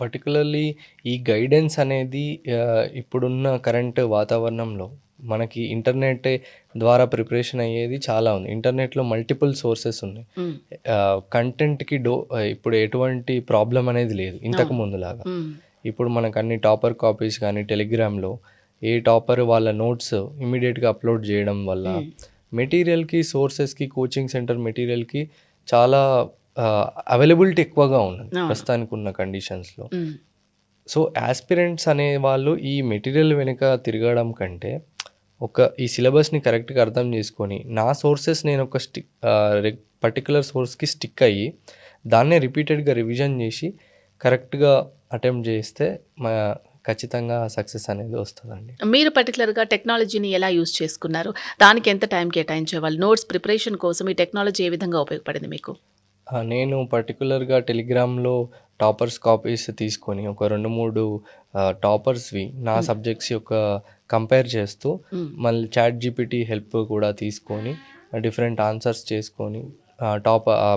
పర్టికులర్లీ ఈ గైడెన్స్ అనేది ఇప్పుడున్న కరెంట్ వాతావరణంలో మనకి ఇంటర్నెట్ ద్వారా ప్రిపరేషన్ అయ్యేది చాలా ఉంది. ఇంటర్నెట్లో మల్టిపుల్ సోర్సెస్ ఉన్నాయి. కంటెంట్కి ఇప్పుడు ఎటువంటి ప్రాబ్లం అనేది లేదు ఇంతకు ముందులాగా. ఇప్పుడు మనకు అన్ని టాపర్ కాపీస్ కానీ టెలిగ్రామ్లో ఏ టాపర్ వాళ్ళ నోట్స్ ఇమీడియట్గా అప్లోడ్ చేయడం వల్ల మెటీరియల్కి, సోర్సెస్కి, కోచింగ్ సెంటర్ మెటీరియల్కి చాలా అవైలబిలిటీ ఎక్కువగా ఉన్నది ప్రస్తుతానికి ఉన్న కండిషన్స్లో. సో యాస్పిరెంట్స్ అనే వాళ్ళు ఈ మెటీరియల్ వెనుక తిరగడం కంటే ఈ సిలబస్ని కరెక్ట్గా అర్థం చేసుకొని నా సోర్సెస్ నేను ఒక పర్టికులర్ సోర్స్కి స్టిక్ అయ్యి దాన్నే రిపీటెడ్గా రివిజన్ చేసి కరెక్ట్గా అటెంప్ట్ చేస్తే ఖచ్చితంగా సక్సెస్ అనేది వస్తుందండి. మీరు పర్టికులర్గా టెక్నాలజీని ఎలా యూజ్ చేసుకున్నారు? దానికి ఎంత టైం కేటాయించేవాళ్ళు? నోట్స్ ప్రిపరేషన్ కోసం ఈ టెక్నాలజీ ఏ విధంగా ఉపయోగపడింది మీకు? నేను పర్టికులర్గా టెలిగ్రామ్లో టాపర్స్ కాపీస్ తీసుకొని ఒక 2-3 టాపర్స్వి నా సబ్జెక్ట్స్ యొక్క కంపేర్ చేస్తూ మళ్ళీ చాట్ జీపీటీ హెల్ప్ కూడా తీసుకొని డిఫరెంట్ ఆన్సర్స్ చేసుకొని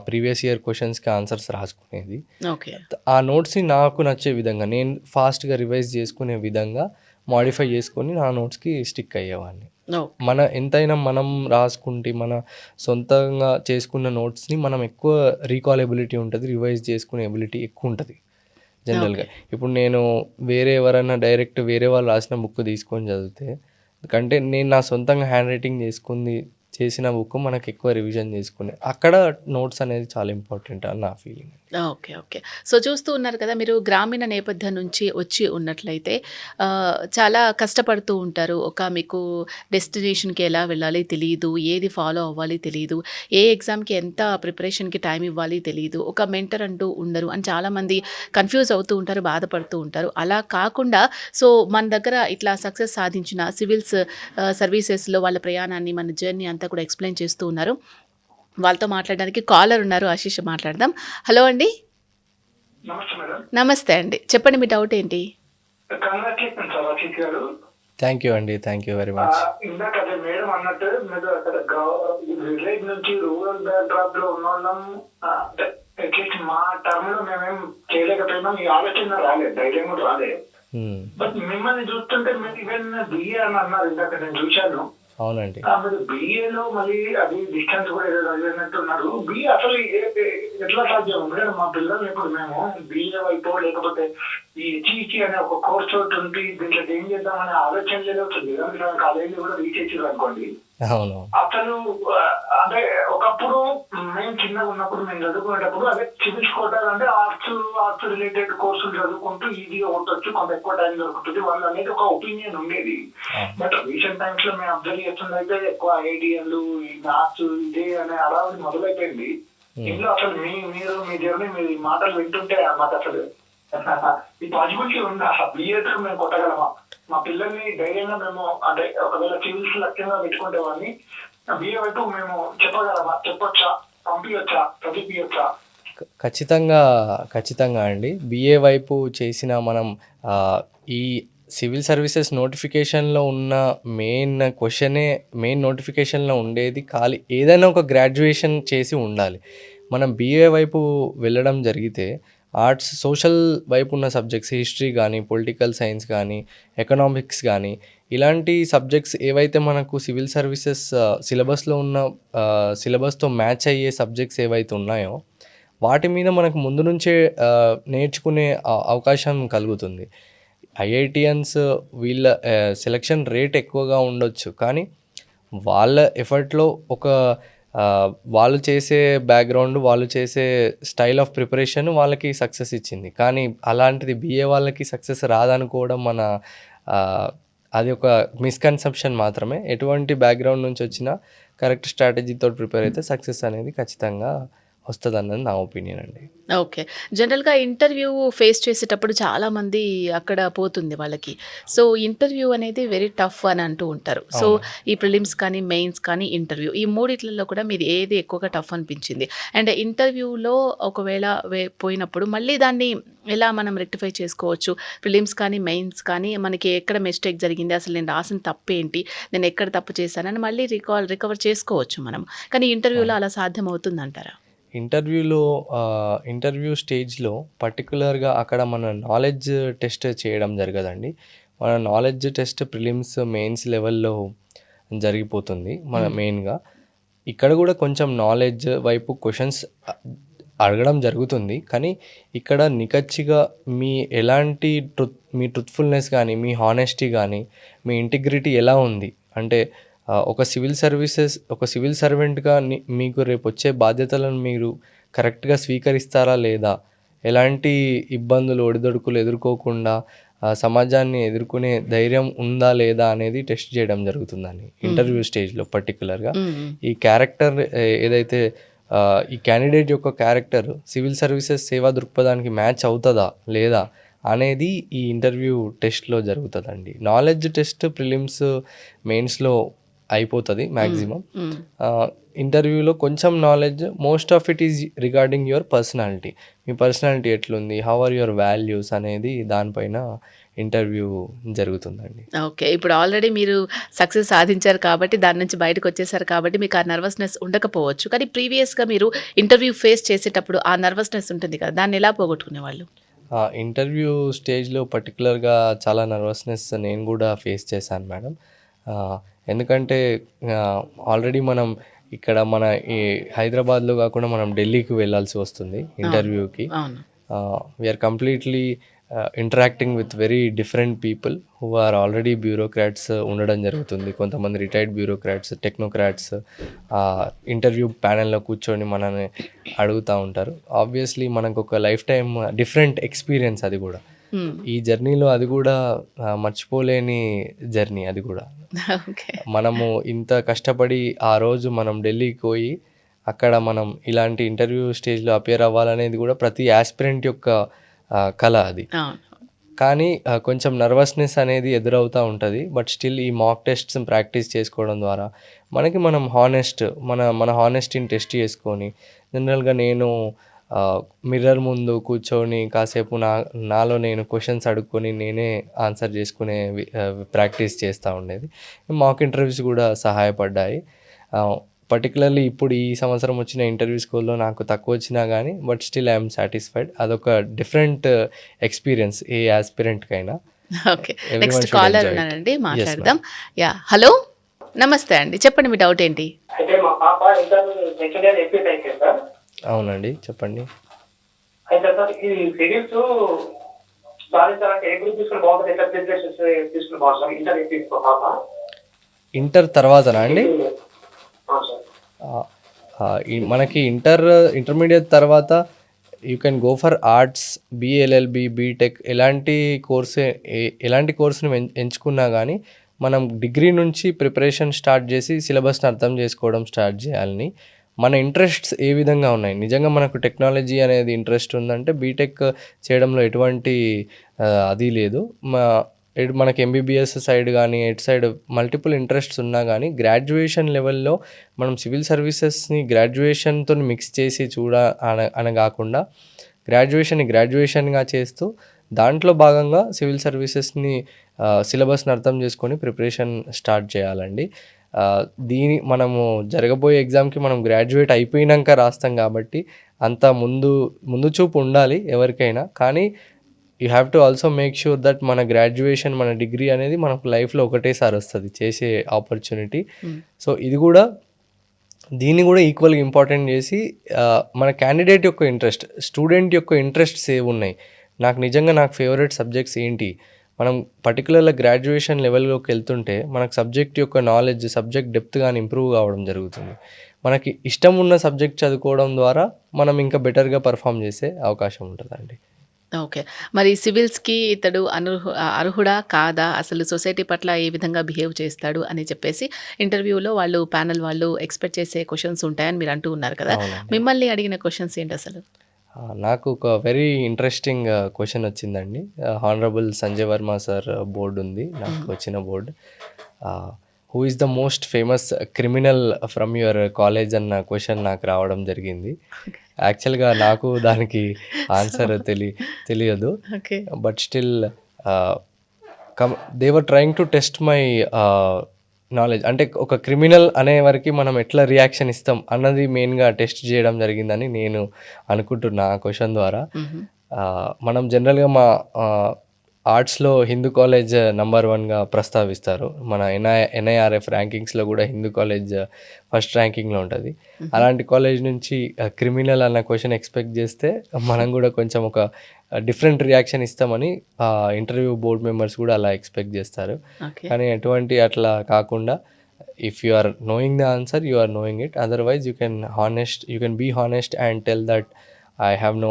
ప్రీవియస్ ఇయర్ క్వశ్చన్స్కి ఆన్సర్స్ రాసుకునేది. ఓకే. ఆ నోట్స్ని నాకు నచ్చే విధంగా నేను ఫాస్ట్గా రివైజ్ చేసుకునే విధంగా మాడిఫై చేసుకొని నా నోట్స్కి స్టిక్ అయ్యేవాడిని. ఎంతైనా మనం రాసుకుంటే మన సొంతంగా చేసుకున్న నోట్స్ని మనం ఎక్కువ రీకాల్ ఎబిలిటీ ఉంటుంది, రివైజ్ చేసుకునే ఎబిలిటీ ఎక్కువ ఉంటుంది జనరల్గా. ఇప్పుడు నేను ఎవరైనా డైరెక్ట్ వేరే వాళ్ళు రాసిన బుక్ తీసుకొని చదివితే కంటే నేను నా సొంతంగా హ్యాండ్ రైటింగ్ చేసిన బుక్ మనకు ఎక్కువ రివిజన్ చేసుకునే అక్కడ నోట్స్ అనేది చాలా ఇంపార్టెంట్ అని నా ఫీలింగ్. ఓకే. ఓకే. సో చూస్తూ ఉన్నారు కదా, మీరు గ్రామీణ నేపథ్యం నుంచి వచ్చి ఉన్నట్లయితే చాలా కష్టపడుతూ ఉంటారు. మీకు డెస్టినేషన్కి ఎలా వెళ్ళాలి తెలియదు, ఏది ఫాలో అవ్వాలి తెలియదు, ఏ ఎగ్జామ్కి ఎంత ప్రిపరేషన్కి టైం ఇవ్వాలి తెలియదు, ఒక మెంటర్ అంటూ ఉండరు అని చాలామంది కన్ఫ్యూజ్ అవుతూ ఉంటారు, బాధపడుతూ ఉంటారు. అలా కాకుండా సో మన దగ్గర ఇట్లా సక్సెస్ సాధించిన సివిల్స్ సర్వీసెస్లో వాళ్ళ ప్రయాణాన్ని, మన జర్నీ అంతా కూడా ఎక్స్ప్లెయిన్ చేస్తూ ఉన్నారు. వాళ్ళతో మాట్లాడడానికి కాలర్ ఉన్నారు, ఆశీష్ మాట్లాడదాం. హలో అండి. నమస్తే మేడం. నమస్తే అండి, చెప్పండి మీ డౌట్ ఏంటి? థ్యాంక్ యూ అండి, థ్యాంక్ యూ వెరీ మచ్. ఇందాక అదే మేడం అన్నట్టు మీరు అక్కడ విలేజ్ నుంచి రూరల్ బ్యాక్డ్రాప్ లో ఉన్నోళ్ళం, అట్లీస్ట్ మా టర్మ్ లో మేమేం చేయలేకపోయినాం, ఈ ఆలోచన రాలేదు, ధైర్యం కూడా రాలేదు. బట్ మిమ్మల్ని చూస్తుంటే మీరు ఈవెన్ బిఏ అని అన్నారు ఇందాక, నేను చూశాను. అవునండి. మీరు బిఏలో మళ్ళీ అది డిస్టెన్స్ కూడా ఏదో చదివినట్టున్నారు. బిఏ అసలు ఎట్లా సాధ్యం? మేడం మా పిల్లలు ఇప్పుడు మేము బిఏ వైపు లేకపోతే ఈ హెచ్ఈసి అనే ఒక కోర్స్ ఒకటి ఉంది, దీంట్లో ఏం చేద్దామనే ఆలోచన లేదు అవుతుంది. కాలేజీలో కూడా రీచ్ అనుకోండి. అసలు అంటే ఒకప్పుడు మేము చిన్నగా ఉన్నప్పుడు మేము చదువుకునేటప్పుడు అదే సివిల్స్ కొట్టాలంటే ఆర్ట్స్ రిలేటెడ్ కోర్సులు చదువుకుంటూ ఈజీగా కొట్టొచ్చు, కొంత ఎక్కువ టైం దొరుకుతుంది వాళ్ళు అనేది ఒక ఒపీనియన్ ఉండేది. బట్ రీసెంట్ టైమ్స్ లో మేము అబ్జర్వ్ చేస్తున్నైతే ఎక్కువ ఐడియాలు, ఈ మ్యాథ్స్ ఇదే అనే అడావిడి మొదలైపోయింది. ఇందులో అసలు మీరు మీ జర్నీ, మీ మాటలు వింటుంటే మాకు అసలు ఈ పాసిబిలిటీ ఉందా? బిఏతో మేము కొట్టగలమా? మా పిల్లల్ని ధైర్యంగా మేము అంటే ఒకవేళ సివిల్స్ లక్ష్యంగా పెట్టుకుంటే వాడిని బిఏ వైపు మేము చెప్పగలమా? చెప్పొచ్చా? పంపించచ్చా? చదివించచ్చా? ఖచ్చితంగా అండి. బిఏ వైపు చేసిన మనం ఈ సివిల్ సర్వీసెస్ నోటిఫికేషన్లో ఉన్న మెయిన్ నోటిఫికేషన్లో ఉండేది ఖాళీ ఏదైనా ఒక గ్రాడ్యుయేషన్ చేసి ఉండాలి. మనం బిఏ వైపు వెళ్ళడం జరిగితే ఆర్ట్స్, సోషల్ వైపు ఉన్న సబ్జెక్ట్స్, హిస్టరీ కానీ, పొలిటికల్ సైన్స్ కానీ, ఎకనామిక్స్ కానీ, ఇలాంటి సబ్జెక్ట్స్ ఏవైతే మనకు సివిల్ సర్వీసెస్ సిలబస్లో ఉన్న సిలబస్తో మ్యాచ్ అయ్యే సబ్జెక్ట్స్ ఏవైతే ఉన్నాయో వాటి మీద మనకు ముందు నుంచే నేర్చుకునే అవకాశం కలుగుతుంది. ఐఐటియన్స్ వీళ్ళ సెలక్షన్ రేట్ ఎక్కువగా ఉండొచ్చు, కానీ వాళ్ళ ఎఫర్ట్లో ఒక వాళ్ళు చేసే బ్యాక్గ్రౌండ్, వాళ్ళు చేసే స్టైల్ ఆఫ్ ప్రిపరేషన్ వాళ్ళకి సక్సెస్ ఇచ్చింది. కానీ అలాంటిది బీఏ వాళ్ళకి సక్సెస్ రాదనుకోవడం అది ఒక మిస్కన్సెప్షన్ మాత్రమే. ఎటువంటి బ్యాక్గ్రౌండ్ నుంచి వచ్చినా కరెక్ట్ స్ట్రాటజీతో ప్రిపేర్ అయితే సక్సెస్ అనేది ఖచ్చితంగా వస్తుందన్నది నా ఒపీనియన్ అండి. ఓకే. జనరల్‌గా ఇంటర్వ్యూ ఫేస్ చేసేటప్పుడు చాలామంది అక్కడ పోతుంది వాళ్ళకి. సో, ఇంటర్వ్యూ అనేది వెరీ టఫ్ అని అంటూ ఉంటారు. సో, ఈ ప్రిలిమ్స్ కానీ, మెయిన్స్ కానీ, ఇంటర్వ్యూ ఈ మూడిట్లలో కూడా మీది ఏది ఎక్కువగా టఫ్ అనిపించింది? అండ్ ఇంటర్వ్యూలో ఒకవేళ పోయినప్పుడు మళ్ళీ దాన్ని ఎలా మనం రెక్టిఫై చేసుకోవచ్చు? ప్రిలిమ్స్ కానీ, మెయిన్స్ కానీ మనకి ఎక్కడ మిస్టేక్ జరిగింది? అసలు నేను రాసిన తప్పేంటి? నేను ఎక్కడ తప్పు చేశానని మళ్ళీ రికవర్ చేసుకోవచ్చు మనం. కానీ ఇంటర్వ్యూలో అలా సాధ్యమవుతుందంటారా? ఇంటర్వ్యూ స్టేజ్లో పర్టికులర్గా అక్కడ మన నాలెడ్జ్ టెస్ట్ చేయడం జరగదండి. మన నాలెడ్జ్ టెస్ట్ ప్రిలిమ్స్, మెయిన్స్ లెవెల్లో జరిగిపోతుంది మెయిన్గా. ఇక్కడ కూడా కొంచెం నాలెడ్జ్ వైపు క్వశ్చన్స్ అడగడం జరుగుతుంది, కానీ ఇక్కడ నిక్కచ్చిగా మీ ట్రూత్ఫుల్నెస్ కానీ, మీ హానెస్టీ కానీ, మీ ఇంటిగ్రిటీ ఎలా ఉంది అంటే ఒక సివిల్ సర్వెంట్గా మీకు రేపు వచ్చే బాధ్యతలను మీరు కరెక్ట్గా స్వీకరిస్తారా లేదా, ఎలాంటి ఇబ్బందులు, ఒడిదొడుకులు ఎదుర్కోకుండా సమాజాన్ని ఎదుర్కొనే ధైర్యం ఉందా లేదా అనేది టెస్ట్ చేయడం జరుగుతుందండి ఇంటర్వ్యూ స్టేజ్లో. పర్టికులర్గా ఈ క్యారెక్టర్ ఏదైతే ఈ క్యాండిడేట్ యొక్క క్యారెక్టర్ సివిల్ సర్వీసెస్ సేవా దృక్పథానికి మ్యాచ్ అవుతుందా లేదా అనేది ఈ ఇంటర్వ్యూ టెస్ట్లో జరుగుతుందండి. నాలెడ్జ్ టెస్ట్ ప్రిలిమ్స్, మెయిన్స్లో అయిపోతుంది మ్యాక్సిమం. ఇంటర్వ్యూలో కొంచెం knowledge, most of it is regarding your personality. Me personality ఎట్లుంది, హౌ ఆర్ యువర్ వాల్యూస్ అనేది దానిపైన ఇంటర్వ్యూ జరుగుతుందండి. ఓకే. ఇప్పుడు ఆల్రెడీ మీరు సక్సెస్ సాధించారు కాబట్టి, దాని నుంచి బయటకు వచ్చేసారు కాబట్టి మీకు ఆ నర్వస్నెస్ ఉండకపోవచ్చు. కానీ ప్రీవియస్గా మీరు ఇంటర్వ్యూ ఫేస్ చేసేటప్పుడు ఆ నర్వస్నెస్ ఉంటుంది కదా, దాన్ని ఎలా పోగొట్టుకునేవాళ్ళు? ఇంటర్వ్యూ స్టేజ్లో పర్టికులర్గా చాలా నర్వస్నెస్ నేను కూడా ఫేస్ చేశాను మేడం. ఎందుకంటే ఆల్రెడీ మనం ఇక్కడ మన ఈ హైదరాబాద్లో కాకుండా మనం ఢిల్లీకి వెళ్ళాల్సి వస్తుంది ఇంటర్వ్యూకి. We're completely interacting with very different people who are already bureaucrats ఉండడం జరుగుతుంది. కొంతమంది రిటైర్డ్ బ్యూరోక్రాట్స్, టెక్నోక్రాట్స్ ఇంటర్వ్యూ ప్యానెల్లో కూర్చొని మనల్ని అడుగుతూ ఉంటారు. ఆబ్వియస్లీ మనకు ఒక లైఫ్ టైం డిఫరెంట్ ఎక్స్పీరియన్స్ అది కూడా. ఈ జర్నీలో అది కూడా మర్చిపోలేని జర్నీ అది కూడా. మనము ఇంత కష్టపడి ఆ రోజు మనం ఢిల్లీకి పోయి అక్కడ మనం ఇలాంటి ఇంటర్వ్యూ స్టేజ్లో అపియర్ అవ్వాలనేది కూడా ప్రతి యాస్పిరెంట్ యొక్క కళ అది. కానీ కొంచెం నర్వస్నెస్ అనేది ఎదురవుతూ ఉంటుంది. బట్ స్టిల్ ఈ మాక్ టెస్ట్స్ ప్రాక్టీస్ చేసుకోవడం ద్వారా మనం మన హానెస్టీని టెస్ట్ చేసుకొని, జనరల్గా నేను మిర్రర్ ముందు కూర్చొని కాసేపు నాలో నేను క్వశ్చన్స్ అడుక్కొని నేనే ఆన్సర్ చేసుకునే ప్రాక్టీస్ చేస్తూ ఉండేది. మాక్ ఇంటర్వ్యూస్ కూడా సహాయపడ్డాయి. పర్టికులర్లీ ఇప్పుడు ఈ సంవత్సరం వచ్చిన ఇంటర్వ్యూ స్కోర్లో నాకు తక్కువ వచ్చినా కానీ బట్ స్టిల్ ఐఎమ్ సాటిస్ఫైడ్. అదొక డిఫరెంట్ ఎక్స్పీరియన్స్ ఏ యాస్పిరెంట్కైనా. ఓకే, నెక్స్ట్ కాలర్ ఉన్నారండి, మాట్లాడదాం. యా, హలో, నమస్తే అండి, చెప్పండి మీ డౌట్ ఏంటి? అయితే మా పాప అవునండి, చెప్పండి. అయితే సార్ ఈ సిరీస్ సాధించాలంటే ఏ గ్రూప్ తీసుకుని బాగుంటుంది, ఎట్లా ప్రిపరేషన్స్ తీసుకుని బాగుంటుంది? ఇంటర్ తీసుకో పాప. ఇంటర్ తర్వాతనా అండి? మనకి ఇంటర్మీడియట్ తర్వాత you can go for arts, BLLB, BTech, ఎలాంటి కోర్సుని ఎంచుకున్నా కానీ మనం డిగ్రీ నుంచి ప్రిపరేషన్ స్టార్ట్ చేసి సిలబస్ని అర్థం చేసుకోవడం స్టార్ట్ చేయాలని. మన ఇంట్రెస్ట్స్ ఏ విధంగా ఉన్నాయి, నిజంగా మనకు టెక్నాలజీ అనేది ఇంట్రెస్ట్ ఉందంటే బీటెక్ చేయడంలో ఎటువంటి అది లేదు. మనకి ఎంబీబీఎస్ సైడ్ కానీ ఎటు సైడ్ మల్టిపుల్ ఇంట్రెస్ట్స్ ఉన్నా కానీ గ్రాడ్యుయేషన్ లెవెల్లో మనం సివిల్ సర్వీసెస్ని గ్రాడ్యుయేషన్తో మిక్స్ చేసి అనగాకుండా గ్రాడ్యుయేషన్గా చేస్తూ దాంట్లో భాగంగా సివిల్ సర్వీసెస్ని సిలబస్ని అర్థం చేసుకొని ప్రిపరేషన్ స్టార్ట్ చేయాలండి. మనము జరగబోయే ఎగ్జామ్కి మనం గ్రాడ్యుయేట్ అయిపోయినాక రాస్తాం కాబట్టి అంత ముందు చూపు ఉండాలి ఎవరికైనా. కానీ you have to also make sure that మన గ్రాడ్యుయేషన్, మన డిగ్రీ అనేది మనకు లైఫ్లో ఒకటేసారి వస్తుంది చేసే ఆపర్చునిటీ. సో ఇది కూడా దీన్ని కూడా ఈక్వల్గా ఇంపార్టెంట్ చేసి మన క్యాండిడేట్ యొక్క ఇంట్రెస్ట్, స్టూడెంట్ యొక్క ఇంట్రెస్ట్స్ ఏమున్నాయి, నాకు నిజంగా నాకు ఫేవరెట్ సబ్జెక్ట్స్ ఏంటి, మనం పర్టికులర్గా గ్రాడ్యుయేషన్ లెవెల్లోకి వెళ్తుంటే మనకు సబ్జెక్ట్ యొక్క నాలెడ్జ్, సబ్జెక్ట్ డెప్త్ కానీ ఇంప్రూవ్ కావడం జరుగుతుంది. మనకి ఇష్టం ఉన్న సబ్జెక్ట్ చదువుకోవడం ద్వారా మనం ఇంకా బెటర్గా పర్ఫామ్ చేసే అవకాశం ఉంటుందండి. ఓకే. మరి సివిల్స్‌కి ఇతడు అర్హుడా? కాదా? అసలు సొసైటీ పట్ల ఏ విధంగా బిహేవ్ చేస్తాడు అని చెప్పేసి ఇంటర్వ్యూలో వాళ్ళు ప్యానెల్ వాళ్ళు ఎక్స్‌పెక్ట్ చేసే క్వెషన్స్ ఉంటాయని మీరు అంటూ ఉన్నారు కదా! అవునండి. మిమ్మల్ని అడిగిన క్వెషన్స్ ఏంటసలు? నాకు ఒక వెరీ ఇంట్రెస్టింగ్ క్వశ్చన్ వచ్చిందండి. Honourable Sanjay Varma sir board ఉంది, నాకు వచ్చిన board. Who is the most famous criminal from your college అన్న క్వశ్చన్ నాకు రావడం జరిగింది. యాక్చువల్గా నాకు దానికి ఆన్సర్ తెలియదు. Okay. But still they were trying to test my knowledge. అంటే ఒక క్రిమినల్ అనే వరకు మనం ఎట్లా రియాక్షన్ ఇస్తాం అన్నది మెయిన్గా టెస్ట్ చేయడం జరిగిందని నేను అనుకుంటున్నా ఆ క్వశ్చన్ ద్వారా. మనం జనరల్గా మా ఆర్ట్స్లో హిందూ కాలేజ్ నంబర్ 1గా ప్రస్తావిస్తారు. మన ఎన్ఐఆర్ఎఫ్ ర్యాంకింగ్స్లో కూడా హిందూ కాలేజ్ ఫస్ట్ ర్యాంకింగ్లో ఉంటుంది. అలాంటి కాలేజ్ నుంచి క్రిమినల్ అన్న క్వశ్చన్ ఎక్స్పెక్ట్ చేస్తే మనం కూడా కొంచెం ఒక డిఫరెంట్ రియాక్షన్ ఇస్తామని ఇంటర్వ్యూ బోర్డ్ మెంబర్స్ కూడా అలా ఎక్స్పెక్ట్ చేస్తారు. ఓకే. కానీ ఎటువంటి అట్లా కాకుండా if you are knowing the answer you are knowing it, otherwise you can be honest and tell that I have no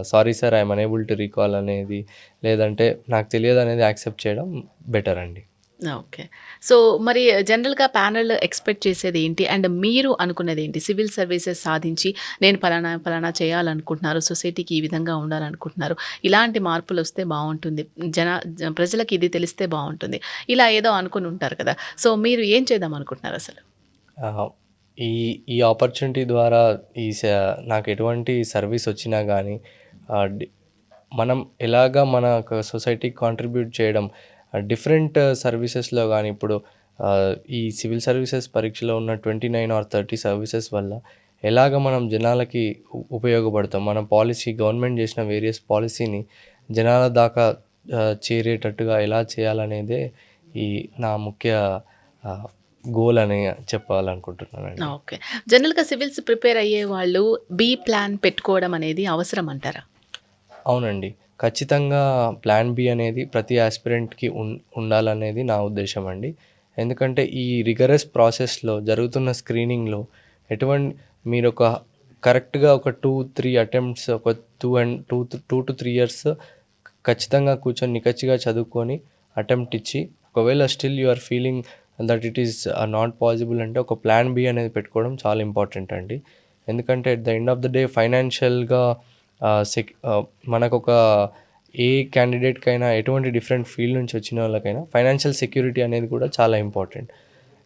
sorry sir I'm unable to recall అనేది, లేదంటే నాకు తెలియదు అనేది యాక్సెప్ట్ చేయడం బెటర్ అండి. ఓకే. సో మరి జనరల్‌గా panel expect చేసేది ఏంటి? అండ్ మీరు అనుకున్నది ఏంటి? సివిల్ సర్వీసెస్ సాధించి నేను పలానా చేయాలనుకుంటున్నారు, సొసైటీకి ఈ విధంగా ఉండాలనుకుంటున్నారు, ఇలాంటి మార్పులు వస్తే బాగుంటుంది, ప్రజలకి ఇది తెలిస్తే బాగుంటుంది, ఇలా ఏదో అనుకుని ఉంటారు కదా! సో మీరు ఏం చేద్దాం అనుకుంటున్నారు అసలు? ఈ ఈ ఆపర్చునిటీ ద్వారా నాకు ఎటువంటి సర్వీస్ వచ్చినా కానీ మనం ఎలాగా మన సొసైటీకి కాంట్రిబ్యూట్ చేయడం, డిఫరెంట్ సర్వీసెస్లో కానీ ఇప్పుడు ఈ సివిల్ సర్వీసెస్ పరీక్షలో ఉన్న 29 or 30 సర్వీసెస్ వల్ల ఎలాగ మనం జనాలకి ఉపయోగపడతాం, మన పాలసీ గవర్నమెంట్ చేసిన వేరియస్ పాలసీని జనాల దాకా చేరేటట్టుగా ఎలా చేయాలనేదే ఈ నా ముఖ్య గోల్ అని చెప్పాలనుకుంటున్నానండి. ఓకే. జనరల్‌గా సివిల్స్ ప్రిపేర్ అయ్యే వాళ్ళు బి ప్లాన్ పెట్టుకోవడం అనేది అవసరం అంటారా? అవునండి, ఖచ్చితంగా ప్లాన్ బి అనేది ప్రతి ఆస్పిరెంట్కి ఉండాలనేది నా ఉద్దేశం అండి. ఎందుకంటే ఈ రిగరస్ ప్రాసెస్లో జరుగుతున్న స్క్రీనింగ్లో మీరు ఒక కరెక్ట్గా ఒక 2-3 అటెంప్ట్స్, ఒక 2 to 3 years ఖచ్చితంగా కూర్చొని నిక్కచ్చిగా చదువుకొని అటెంప్ట్ ఇచ్చి, ఒకవేళ still you are feeling that it is not possible అంటే ఒక ప్లాన్ బి అనేది పెట్టుకోవడం చాలా ఇంపార్టెంట్ అండి. ఎందుకంటే at the end of the day ఫైనాన్షియల్గా మనకొక ఏ క్యాండిడేట్కైనా ఎటువంటి డిఫరెంట్ ఫీల్డ్ నుంచి వచ్చిన వాళ్ళకైనా ఫైనాన్షియల్ సెక్యూరిటీ అనేది కూడా చాలా ఇంపార్టెంట్.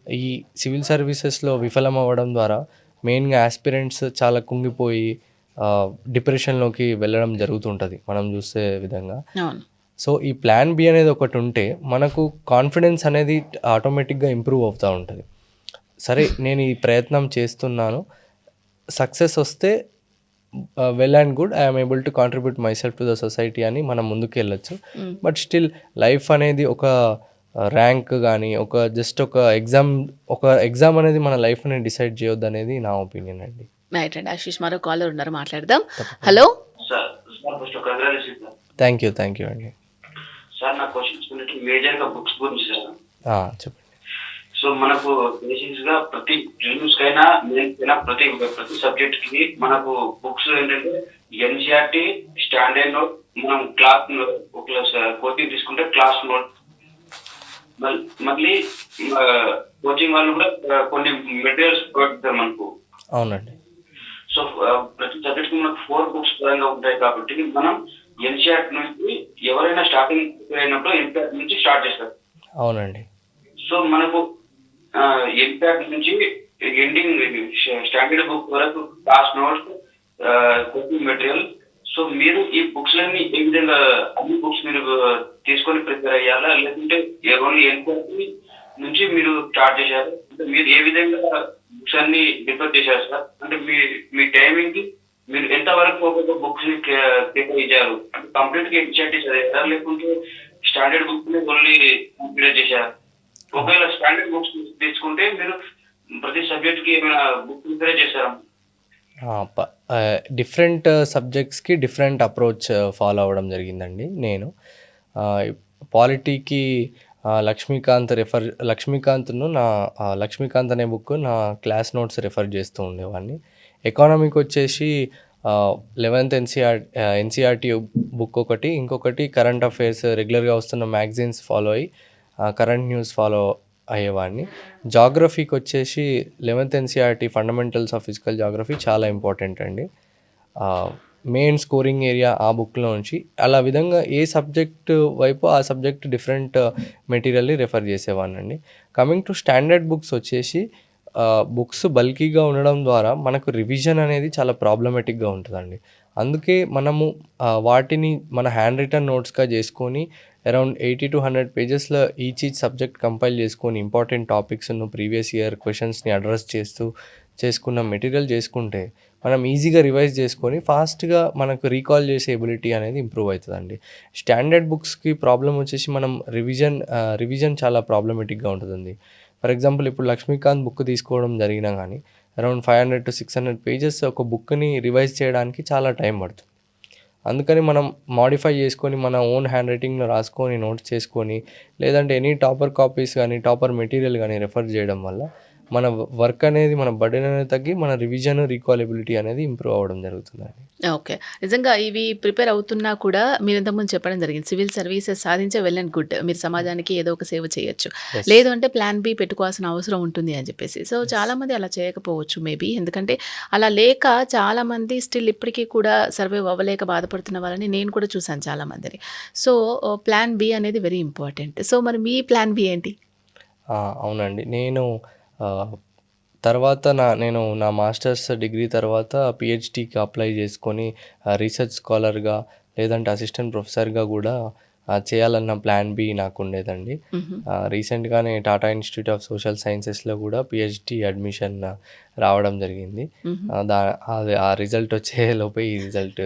ఈ సివిల్ సర్వీసెస్లో విఫలం అవ్వడం ద్వారా మెయిన్గా ఆస్పిరెంట్స్ చాలా కుంగిపోయి డిప్రెషన్లోకి వెళ్ళడం జరుగుతుంటుంది మనం చూసే విధంగా. అవును. సో ఈ ప్లాన్ బి అనేది ఒకటి ఉంటే మనకు కాన్ఫిడెన్స్ అనేది ఆటోమేటిక్గా ఇంప్రూవ్ అవుతూ ఉంటుంది. సరే నేను ఈ ప్రయత్నం చేస్తున్నాను, సక్సెస్ వస్తే well and good, I'm able to contribute my self to the society అని మనం ముందుకు వెళ్ళొచ్చు. బట్ స్టిల్ లైఫ్ అనేది ఒక ర్యాంక్ కానీ ఒక ఎగ్జామ్ అనేది మన లైఫ్ని డిసైడ్ చేయొద్దు అనేది నా ఒపీనియన్ అండి. రైట్ అండి. ఆశీష్ మరో కాలర్ ఉన్నారు, మాట్లాడదాం. హలో. థ్యాంక్ యూ అండి. సార్ నా క్వశ్చన్స్ మేజర్గా బుక్స్ గురించి సార్. చెప్పండి. సో మనకు బేసిక్స్ గా ప్రతి ఫిల్మ్స్ కైనా ప్రతి సబ్జెక్ట్ కి మనకు బుక్స్ ఏంటంటే ఎన్సీఆర్టీ స్టాండర్డ్ నోట్, మనం క్లాస్ కోచింగ్ తీసుకుంటే క్లాస్ నోట్, మళ్ళీ కోచింగ్ వాళ్ళు కూడా కొన్ని మెటీరియల్స్ ప్రొవైడ్ మనకు. అవునండి. సో ప్రతి సబ్జెక్ట్ కి మనకు 4 బుక్స్ పరంగా ఉంటాయి కాబట్టి మనం ఎన్సీఆర్టీ నుంచి ఎవరైనా స్టార్టింగ్ అయినప్పుడు ఎన్సీఆర్టీ నుంచి స్టార్ట్ చేస్తారు. అవునండి. సో మనకు ఎన్సీఆర్టీ నుంచి ఎండింగ్ స్టాండర్డ్ బుక్ వరకు class notes, coaching material. So మీరు ఈ బుక్స్ లన్నీ ఏ విధంగా అన్ని బుక్స్ మీరు తీసుకొని ప్రిపేర్ అయ్యాలా, లేకుంటే ఓన్లీ ఎన్సీఆర్టీ నుంచి మీరు స్టార్ట్ చేశారు? అంటే మీరు ఏ విధంగా బుక్స్ అన్ని ప్రిపేర్ చేశారు సార్? అంటే మీ టైమింగ్ కి మీరు ఎంత వరకు ఒక్కొక్క బుక్స్ ని ప్రిపేర్ చేశారు? అంటే కంప్లీట్ గా ఎన్సీఆర్టీ చదివారా, లేకుంటే స్టాండర్డ్ బుక్ ని ఓన్లీ కంప్లీట్ చేశారు? ఒకవేళ స్టాండర్డ్ బుక్స్ తీసుకుంటే మీరు ప్రతి సబ్జెక్ట్కి ఏమైనా బుక్ ప్రిపేర్ చేశారా? డిఫరెంట్ సబ్జెక్ట్స్కి డిఫరెంట్ అప్రోచ్ ఫాలో అవ్వడం జరిగిందండి నేను. పాలిటీకి లక్ష్మీకాంత్ అనే బుక్ నా క్లాస్ నోట్స్ రెఫర్ చేస్తూ ఉండేవాడిని. ఎకానమీకి వచ్చేసి 11th ఎన్సీఆర్టీ బుక్ ఒకటి, ఇంకొకటి కరెంట్ అఫైర్స్ రెగ్యులర్గా వస్తున్న మ్యాగజైన్స్ ఫాలో అయ్యి కరెంట్ న్యూస్ ఫాలో అయ్యేవాడిని. జాగ్రఫీకి వచ్చేసి 11th NCERT fundamentals of physical geography చాలా ఇంపార్టెంట్ అండి. మెయిన్ స్కోరింగ్ ఏరియా ఆ బుక్లో నుంచి అలా విధంగా ఏ సబ్జెక్ట్ వైపు ఆ సబ్జెక్ట్ డిఫరెంట్ మెటీరియల్ని రెఫర్ చేసేవాడినండి. కమింగ్ టు స్టాండర్డ్ బుక్స్ వచ్చేసి బుక్స్ బల్కీగా ఉండడం ద్వారా మనకు రివిజన్ అనేది చాలా ప్రాబ్లమేటిక్గా ఉంటుందండి. అందుకే మనము వాటిని మన హ్యాండ్ రిటన్ నోట్స్గా చేసుకొని అరౌండ్ 80 to 100 పేజెస్లో ఈచ్ సబ్జెక్ట్ కంపైల్ చేసుకొని ఇంపార్టెంట్ టాపిక్స్ను ప్రీవియస్ ఇయర్ క్వశ్చన్స్ని అడ్రస్ చేసుకున్న మెటీరియల్ చేసుకుంటే మనం ఈజీగా రివైజ్ చేసుకొని ఫాస్ట్గా మనకు రీకాల్ చేసే ఎబిలిటీ అనేది ఇంప్రూవ్ అవుతుందండి. స్టాండర్డ్ బుక్స్కి ప్రాబ్లం వచ్చేసి మనం రివిజన్ చాలా ప్రాబ్లమేటిక్గా ఉంటుందండి. ఫర్ ఎగ్జాంపుల్ ఇప్పుడు లక్ష్మీకాంత్ బుక్ తీసుకోవడం జరిగినా కానీ అరౌండ్ 500 to 600 పేజెస్ ఒక బుక్ని రివైజ్ చేయడానికి చాలా టైం పడుతుంది. అందుకని మనం మాడిఫై చేసుకొని మన ఓన్ హ్యాండ్ రైటింగ్లో రాసుకొని నోట్స్ చేసుకొని లేదంటే ఎనీ టాపర్ కాపీస్ కానీ టాపర్ మెటీరియల్ కానీ రెఫర్ చేయడం వల్ల మన వర్క్ అనేది మన బర్డెన్ అనేది తగ్గి మన రివిజన్ రీకాలబిలిటీ అనేది ఇంప్రూవ్ అవ్వడం జరుగుతుందండి. ఓకే. నిజంగా ఇవి ప్రిపేర్ అవుతున్నా కూడా మీరు ఇంతకుముందు చెప్పడం జరిగింది. సివిల్ సర్వీసెస్ సాధించే వెల్ అండ్ గుడ్. మీరు సమాజానికి ఏదో ఒక సేవ చేయొచ్చు. Yes. లేదు అంటే ప్లాన్ బి పెట్టుకోవాల్సిన అవసరం ఉంటుంది అని చెప్పేసి. సో చాలామంది అలా చేయకపోవచ్చు మేబీ. ఎందుకంటే అలా లేక చాలామంది స్టిల్ ఇప్పటికీ కూడా సర్వైవ్ అవ్వలేక బాధపడుతున్న వాళ్ళని నేను కూడా చూశాను చాలామందిని. సో ప్లాన్ బి అనేది వెరీ ఇంపార్టెంట్. సో మరి మీ ప్లాన్ బి ఏంటి? అవునండి. నేను నా మాస్టర్స్ డిగ్రీ తర్వాత పిహెచ్డికి అప్లై చేసుకొని రీసెర్చ్ స్కాలర్గా లేదంటే అసిస్టెంట్ ప్రొఫెసర్గా కూడా చేయాలన్న ప్లాన్ బి నాకు ఉండేదండి. రీసెంట్గానే టాటా ఇన్స్టిట్యూట్ ఆఫ్ సోషల్ సైన్సెస్లో కూడా పిహెచ్డి అడ్మిషన్ రావడం జరిగింది. ఆ రిజల్ట్ వచ్చే లోపే ఈ రిజల్ట్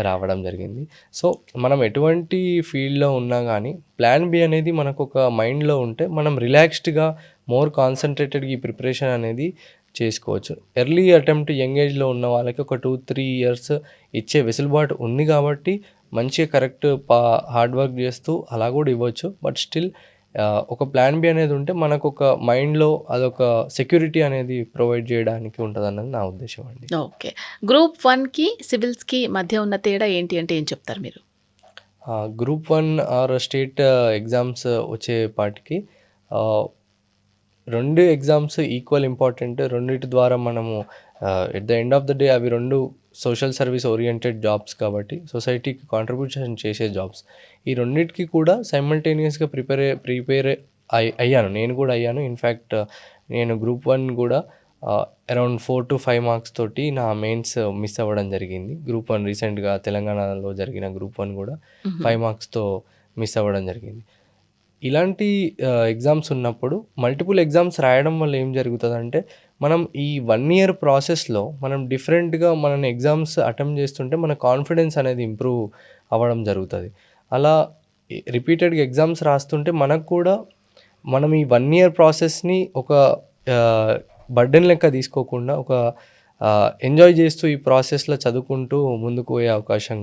రావడం జరిగింది. సో మనం ఎటువంటి ఫీల్డ్లో ఉన్నా కానీ ప్లాన్ బి అనేది మనకు ఒక మైండ్లో ఉంటే మనం రిలాక్స్డ్గా మోర్ కాన్సన్ట్రేటెడ్గా ఈ ప్రిపరేషన్ అనేది చేసుకోవచ్చు. ఎర్లీ అటెంప్ట్ యంగ్ ఏజ్లో ఉన్న వాళ్ళకి ఒక 2-3 ఇయర్స్ ఇచ్చే వెసులుబాటు ఉంది కాబట్టి మంచిగా కరెక్ట్ హార్డ్ వర్క్ చేస్తూ అలా కూడా ఇవ్వచ్చు. బట్ స్టిల్ ఒక ప్లాన్ బి అనేది ఉంటే మనకు ఒక మైండ్లో అదొక సెక్యూరిటీ అనేది ప్రొవైడ్ చేయడానికి ఉంటుంది అన్నది నా ఉద్దేశం అండి. ఓకే. గ్రూప్ 1కి సివిల్స్కి మధ్య ఉన్న తేడా ఏంటి అంటే ఏం చెప్తారు మీరు? గ్రూప్ 1 ఆర్ స్టేట్ ఎగ్జామ్స్ వచ్చేపాటికి 2 ఎగ్జామ్స్ ఈక్వల్ ఇంపార్టెంట్. రెండిటి ద్వారా మనము at the end of the day అవి 2 సోషల్ సర్వీస్ ఓరియంటెడ్ జాబ్స్ కాబట్టి సొసైటీకి కాంట్రిబ్యూషన్ చేసే జాబ్స్. ఈ రెండిటికి కూడా సైమల్టేనియస్గా ప్రిపేర్ అయ్యాను. నేను కూడా అయ్యాను. ఇన్ఫ్యాక్ట్ నేను గ్రూప్ 1 కూడా అరౌండ్ 4 to 5 మార్క్స్ తోటి నా మెయిన్స్ మిస్ అవ్వడం జరిగింది. గ్రూప్ 1 రీసెంట్గా తెలంగాణలో జరిగిన గ్రూప్ 1 కూడా 5 మార్క్స్తో మిస్ అవ్వడం జరిగింది. ఇలాంటి ఎగ్జామ్స్ ఉన్నప్పుడు మల్టిపుల్ ఎగ్జామ్స్ రాయడం వల్ల ఏం జరుగుతుందంటే మనం ఈ 1 year ప్రాసెస్లో మనం డిఫరెంట్గా మన ఎగ్జామ్స్ అటెంప్ట్ చేస్తుంటే మన కాన్ఫిడెన్స్ అనేది ఇంప్రూవ్ అవ్వడం జరుగుతుంది. అలా రిపీటెడ్గా ఎగ్జామ్స్ రాస్తుంటే మనకు కూడా మనం ఈ 1 year ప్రాసెస్ని ఒక బర్డెన్ లెక్క తీసుకోకుండా ఒక ఎంజాయ్ చేస్తూ ఈ ప్రాసెస్లో చదువుకుంటూ ముందుకు పోయే అవకాశం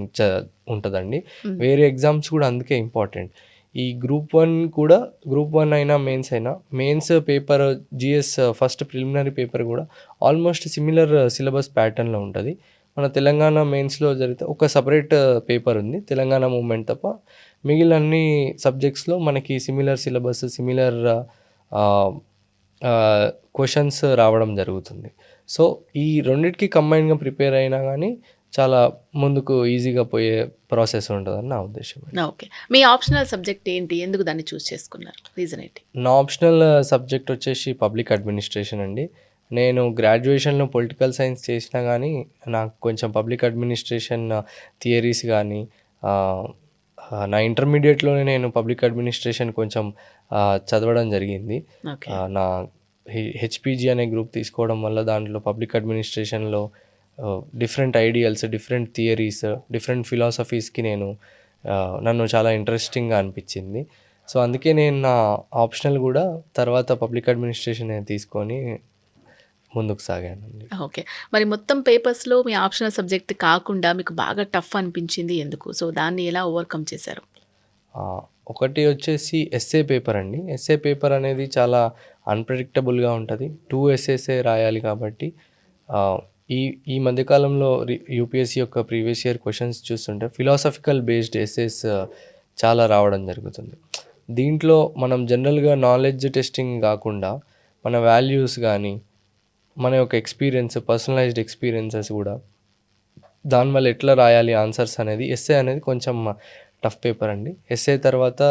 ఉంటుందండి. వేరే ఎగ్జామ్స్ కూడా అందుకే ఇంపార్టెంట్. ఈ గ్రూప్ 1 అయినా mains paper GS first preliminary paper కూడా ఆల్మోస్ట్ సిమిలర్ సిలబస్ ప్యాటర్న్లో ఉంటుంది. మన తెలంగాణ మెయిన్స్లో జరిగితే ఒక సపరేట్ పేపర్ ఉంది తెలంగాణ మూమెంట్ తప్ప. మిగిలిన అన్ని సబ్జెక్ట్స్లో మనకి సిమిలర్ సిలబస్ సిమిలర్ క్వశ్చన్స్ రావడం జరుగుతుంది. సో ఈ రెండింటికి కంబైన్గా ప్రిపేర్ అయినా కానీ చాలా ముందుకు ఈజీగా పోయే ప్రాసెస్ ఉంటుందని నా ఉద్దేశం. ఓకే. మీ ఆప్షనల్ సబ్జెక్ట్ ఏంటి? ఎందుకు దాన్ని చూస్ చేసుకున్నారు? రీజన్ ఏంటి? నా ఆప్షనల్ సబ్జెక్ట్ వచ్చేసి పబ్లిక్ అడ్మినిస్ట్రేషన్ అండి. నేను గ్రాడ్యుయేషన్లో పొలిటికల్ సైన్స్ చేసినా కానీ నాకు కొంచెం పబ్లిక్ అడ్మినిస్ట్రేషన్ థియరీస్ కానీ నా ఇంటర్మీడియట్లోనే నేను పబ్లిక్ అడ్మినిస్ట్రేషన్ కొంచెం చదవడం జరిగింది. నా హెచ్పిజి అనే గ్రూప్ తీసుకోవడం వల్ల దాంట్లో పబ్లిక్ అడ్మినిస్ట్రేషన్లో different ideals, different theories, different ఫిలాసఫీస్కి నన్ను చాలా ఇంట్రెస్టింగ్గా అనిపించింది. సో అందుకే నేను నా ఆప్షనల్ కూడా తర్వాత పబ్లిక్ అడ్మినిస్ట్రేషన్ తీసుకొని ముందుకు సాగానండి. ఓకే. మరి మొత్తం పేపర్స్‌లో మీ ఆప్షనల్ సబ్జెక్ట్ కాకుండా మీకు బాగా టఫ్ అనిపించింది ఎందుకు? సో, దాన్ని ఎలా ఓవర్‌కమ్ చేశారు? ఒకటి వచ్చేసి ఎస్సే పేపర్ అండి. ఎస్సే పేపర్ అనేది చాలా అన్‌ప్రెడిక్టబుల్‌గా ఉంటది. 2 ఎస్సేసే రాయాలి కాబట్టి ఆహ్, ఈ ఈ మధ్య కాలంలో యూపీఎస్సీ యొక్క ప్రీవియస్ ఇయర్ క్వెషన్స్ చూస్తుంటే ఫిలాసఫికల్ బేస్డ్ ఎస్సేస్ చాలా రావడం జరుగుతుంది. దీంట్లో మనం జనరల్‌గా నాలెడ్జ్ టెస్టింగ్ గాకుండా మన వాల్యూస్ గానీ, మన యొక్క ఎక్స్‌పీరియన్స్, పర్సనలైజ్డ్ ఎక్స్‌పీరియన్సెస్ గూడా దానివల్ల ఎట్లా రాయాలి ఆన్సర్స్ అనేది ఎస్సే అనేది కొంచెం టఫ్ పేపర్ అండి. ఎస్సే తర్వాత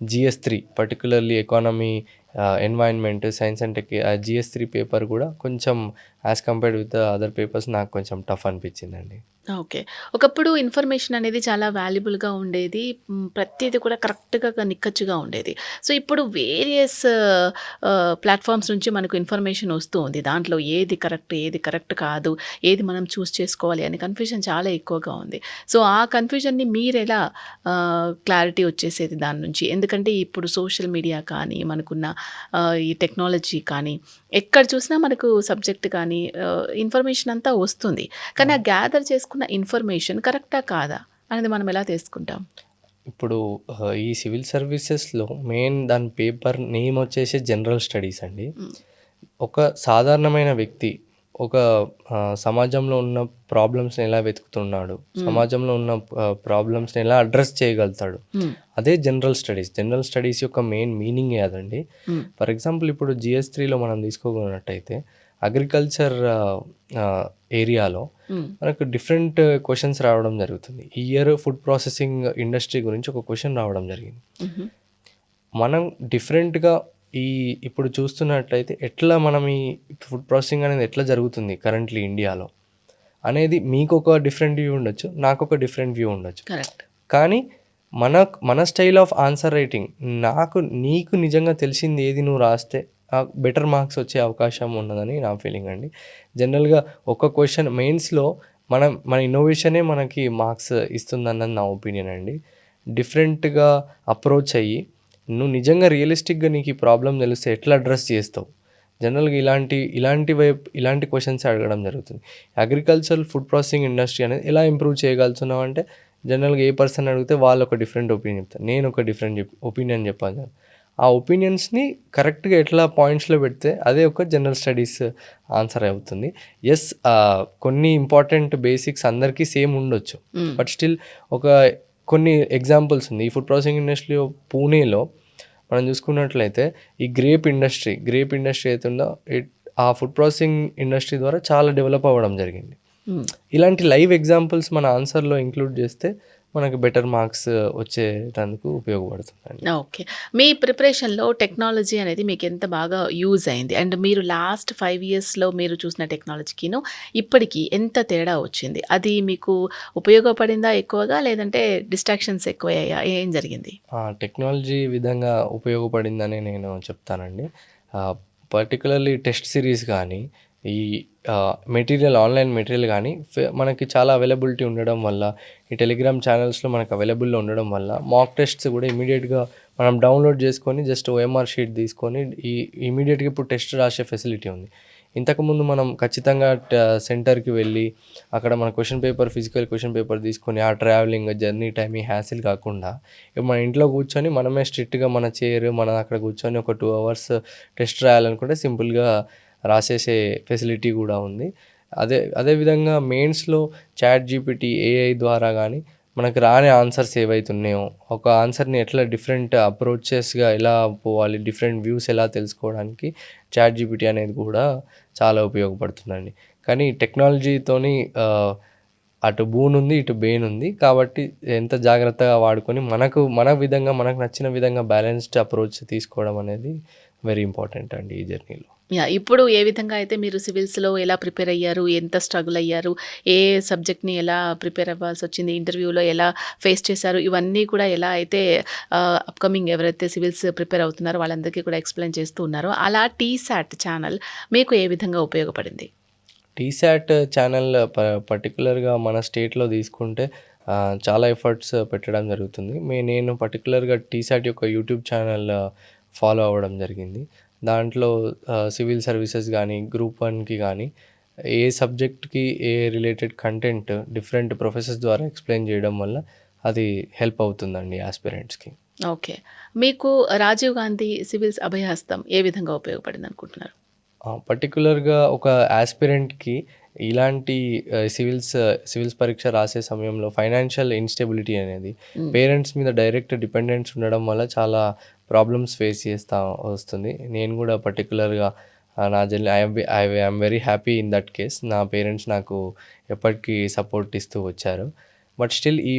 జీఎస్3 particularly economy, environment, science and tech జీఎస్3 paper కూడా కొంచెం as compared with other papers నాకు కొంచెం టఫ్ అనిపించిందండి. ఓకే. ఒకప్పుడు ఇన్ఫర్మేషన్ అనేది చాలా వాల్యుబుల్‌గా ఉండేది. ప్రతీది కూడా కరెక్ట్‌గా నిక్కచ్చిగా ఉండేది. సో, ఇప్పుడు వేరియస్ ప్లాట్‌ఫార్మ్స్ నుంచి మనకు ఇన్ఫర్మేషన్ వస్తూ ఉంది. దాంట్లో ఏది కరెక్ట్, ఏది కరెక్ట్ కాదు, ఏది మనం చూస్ చేసుకోవాలి అని కన్‌ఫ్యూజన్ చాలా ఎక్కువగా ఉంది. సో, ఆ కన్‌ఫ్యూజన్‌ని మీరెలా క్లారిటీ వచ్చేసేది దాని నుంచి? ఎందుకంటే ఇప్పుడు సోషల్ మీడియా కానీ, మనకున్న ఈ టెక్నాలజీ కానీ, ఎక్కడ చూసినా మనకు సబ్జెక్ట్ కానీ ఇన్ఫర్మేషన్ అంతా వస్తుంది. కానీ ఆ గ్యాదర్ చేసుకున్న ఇన్ఫర్మేషన్ కరెక్టా కాదా అనేది మనం ఎలా తెలుసుకుంటాం? ఇప్పుడు ఈ సివిల్ సర్వీసెస్‌లో మెయిన్ దాని పేపర్ నేమ్ వచ్చేసి జనరల్ స్టడీస్ అండి. హ్మ్. ఒక సాధారణమైన వ్యక్తి ఒక సమాజంలో ఉన్న ప్రాబ్లమ్స్‌ని ఎలా వెతుకుతున్నాడు, సమాజంలో ఉన్న ప్రాబ్లమ్స్‌ని ఎలా అడ్రస్ చేయగలుగుతాడు, హ్మ్. అదే జనరల్ స్టడీస్. జనరల్ స్టడీస్ యొక్క మెయిన్ మీనింగే అదండి. హ్మ్. ఫర్ ఎగ్జాంపుల్ ఇప్పుడు జీఎస్3లో మనం తీసుకోకున్నట్టయితే అగ్రికల్చర్ ఏరియాలో హ్మ్. మనకు డిఫరెంట్ క్వెషన్స్ రావడం జరుగుతుంది. ఈ ఇయర్ ఫుడ్ ప్రాసెసింగ్ ఇండస్ట్రీ గురించి ఒక క్వెషన్ రావడం జరిగింది. హుహు. మనం డిఫరెంట్‌గా ఇప్పుడు చూస్తున్నట్లయితే ఎట్లా మనం ఈ ఫుడ్ ప్రాసెసింగ్ అనేది ఎట్లా జరుగుతుంది కరెంట్‌లీ ఇండియాలో అనేది మీకొక డిఫరెంట్ వ్యూ ఉండొచ్చు. నాకొక డిఫరెంట్ వ్యూ ఉండొచ్చు. కరెక్ట్. కానీ మన మన స్టైల్ ఆఫ్ ఆన్సర్ రైటింగ్ నీకు నిజంగా తెలిసింది ఏది నువ్వు రాస్తే బెటర్ మార్క్స్ వచ్చే అవకాశం ఉన్నదని నా ఫీలింగ్ అండి. జనరల్‌గా ఒక క్వెషన్ మెయిన్స్‌లో మన ఇన్నోవేషనే మనకి మార్క్స్ ఇస్తుందన్నది నా ఒపీనియన్ అండి. డిఫరెంట్‌గా అప్రోచ్ అయ్యి నువ్వు నిజంగా రియలిస్టిక్‌గా నీకు ఈ ప్రాబ్లమ్ తెలిస్తే ఎట్లా అడ్రస్ చేస్తావు? జనరల్‌గా ఇలాంటి క్వెషన్స్ అడగడం జరుగుతుంది. అగ్రికల్చరల్ ఫుడ్ ప్రాసెసింగ్ ఇండస్ట్రీ అనేది ఎలా ఇంప్రూవ్ చేయగలుగుతున్నావు అంటే జనరల్‌గా ఏ పర్సన్ అడిగితే వాళ్ళు ఒక డిఫరెంట్ ఒపీనియన్ చెప్తారు. నేను ఒక డిఫరెంట్ ఒపీనియన్ చెప్పాలి. ఆ ఒపీనియన్స్‌ని కరెక్ట్‌గా ఎట్లా పాయింట్స్‌లో పెడితే అదే ఒక జనరల్ స్టడీస్ ఆన్సర్ అవుతుంది. కొన్ని ఇంపార్టెంట్ బేసిక్స్ అందరికీ సేమ్ ఉండొచ్చు. హ్మ్. బట్ స్టిల్ కొన్ని ఎగ్జాంపుల్స్ ఉంది. ఈ ఫుడ్ ప్రాసెసింగ్ ఇండస్ట్రీలో పూణేలో మనం చూసుకున్నట్లయితే ఈ గ్రేప్ ఇండస్ట్రీ అయితే ఉందో ఆ ఫుడ్ ప్రాసెసింగ్ ఇండస్ట్రీ ద్వారా చాలా డెవలప్ అవ్వడం జరిగింది. హ్మ్. ఇలాంటి లైవ్ ఎగ్జాంపుల్స్ మన ఆన్సర్‌లో ఇంక్లూడ్ చేస్తే మనకు బెటర్ మార్క్స్ వచ్చేటందుకు ఉపయోగపడుతుందండి. ఓకే. మీ ప్రిపరేషన్‌లో టెక్నాలజీ అనేది మీకెంత బాగా యూజ్ అయింది? అండ్ మీరు లాస్ట్ 5 ఇయర్స్‌లో మీరు చూసిన టెక్నాలజీకిను ఇప్పటికి ఎంత తేడా వచ్చింది? అది మీకు ఉపయోగపడిందా ఎక్కువగా? లేదంటే డిస్ట్రాక్షన్స్ ఎక్కువయ్యాయా? ఏం జరిగింది? టెక్నాలజీ విధంగా ఉపయోగపడిందని నేను చెప్తానండి. పర్టిక్యులర్లీ టెస్ట్ సిరీస్ కానీ, ఈ ఆన్లైన్ మెటీరియల్ కానీ మనకి చాలా అవైలబిలిటీ ఉండడం వల్ల, ఈ టెలిగ్రామ్ ఛానల్స్‌లో మనకు అవైలబుల్‌లో ఉండడం వల్ల మాక్ టెస్ట్స్ కూడా ఇమ్మీడియేట్‌గా మనం డౌన్లోడ్ చేసుకొని జస్ట్ ఓఎంఆర్ షీట్ తీసుకొని ఇమ్మీడియేట్‌గా ఇప్పుడు టెస్ట్ రాసే ఫెసిలిటీ ఉంది. ఇంతకుముందు మనం ఖచ్చితంగా సెంటర్‌కి వెళ్ళి అక్కడ మన ఫిజికల్ క్వెషన్ పేపర్ తీసుకొని ఆ ట్రావెలింగ్, జర్నీ టైమ్, ఈ హ్యాసిల్ కాకుండా ఇప్పుడు మన ఇంట్లో కూర్చొని మనమే స్ట్రిక్ట్‌గా మన చైర్ మనం అక్కడ కూర్చొని ఒక 2 అవర్స్ టెస్ట్ రాయాలనుకుంటే సింపుల్‌గా రాసేసే ఫెసిలిటీ కూడా ఉంది. అదేవిధంగా మెయిన్స్‌లో చాట్‌జీపీటీ, ఏఐ ద్వారా కానీ మనకు రాని ఆన్సర్స్ ఏవైతున్నాయో ఒక ఆన్సర్‌ని ఎట్లా డిఫరెంట్ అప్రోచెస్‌గా ఎలా పోవాలి, డిఫరెంట్ వ్యూస్ ఎలా తెలుసుకోవడానికి చాట్‌జీపీటీ అనేది కూడా చాలా ఉపయోగపడుతుందండి. కానీ టెక్నాలజీతోని అటు బూనుంది, ఇటు బేనుంది. కాబట్టి ఎంత జాగ్రత్తగా వాడుకొని మనకు నచ్చిన విధంగా బ్యాలెన్స్డ్ అప్రోచ్ తీసుకోవడం అనేది వెరీ ఇంపార్టెంట్ అండి ఈ జర్నీలో. యాహ్! ఇప్పుడు ఏ విధంగా అయితే మీరు సివిల్స్‌లో ఎలా ప్రిపేర్ అయ్యారు? ఎంత స్ట్రగుల్ అయ్యారు? ఏ సబ్జెక్ట్‌ని ఎలా ప్రిపేర్ అవ్వాల్సొచ్చింది? ఇంటర్వ్యూలో ఎలా ఫేస్ చేశారు? ఇవన్నీ కూడా ఎలా అయితే అప్‌కమింగ్ ఎవరైతే సివిల్స్ ప్రిపేర్ అవుతున్నారో వాళ్ళందరికీ కూడా ఎక్స్‌ప్లెయిన్ చేస్తూ ఉన్నారో, అలా టీసాట్ ఛానల్ మీకు ఏ విధంగా ఉపయోగపడింది? టీసాట్ ఛానల్ పర్టిక్యులర్‌గా మన స్టేట్‌లో తీసుకుంటే చాలా ఎఫర్ట్స్ పెట్టడం జరుగుతుంది. నేను పర్టిక్యులర్‌గా టీసాట్ యొక్క యూట్యూబ్ ఛానల్ ఫాలో అవ్వడం జరిగింది. దాంట్లో సివిల్ సర్వీసెస్ కానీ గ్రూప్ వన్కి కానీ ఏ సబ్జెక్ట్కి ఏ రిలేటెడ్ కంటెంట్ డిఫరెంట్ ప్రొఫెసర్స్ ద్వారా ఎక్స్ప్లెయిన్ చేయడం వల్ల అది హెల్ప్ అవుతుందండి ఆస్పిరెంట్స్కి. ఓకే. మీకు రాజీవ్ గాంధీ సివిల్స్ అభయహస్తం ఏ విధంగా ఉపయోగపడింది అనుకుంటున్నారు? పర్టికులర్గా ఒక ఆస్పిరెంట్కి ఇలాంటి సివిల్స్ పరీక్ష రాసే సమయంలో ఫైనాన్షియల్ ఇన్స్టెబిలిటీ అనేది పేరెంట్స్ మీద డైరెక్ట్ డిపెండెన్స్ ఉండడం వల్ల చాలా ప్రాబ్లమ్స్ ఫేస్ చేస్తూ వస్తుంది. నేను కూడా పర్టికులర్గా నా I'm very happy in that case. నా పేరెంట్స్ నాకు ఎప్పటికీ సపోర్ట్ ఇస్తూ వచ్చారు. బట్ స్టిల్ ఈ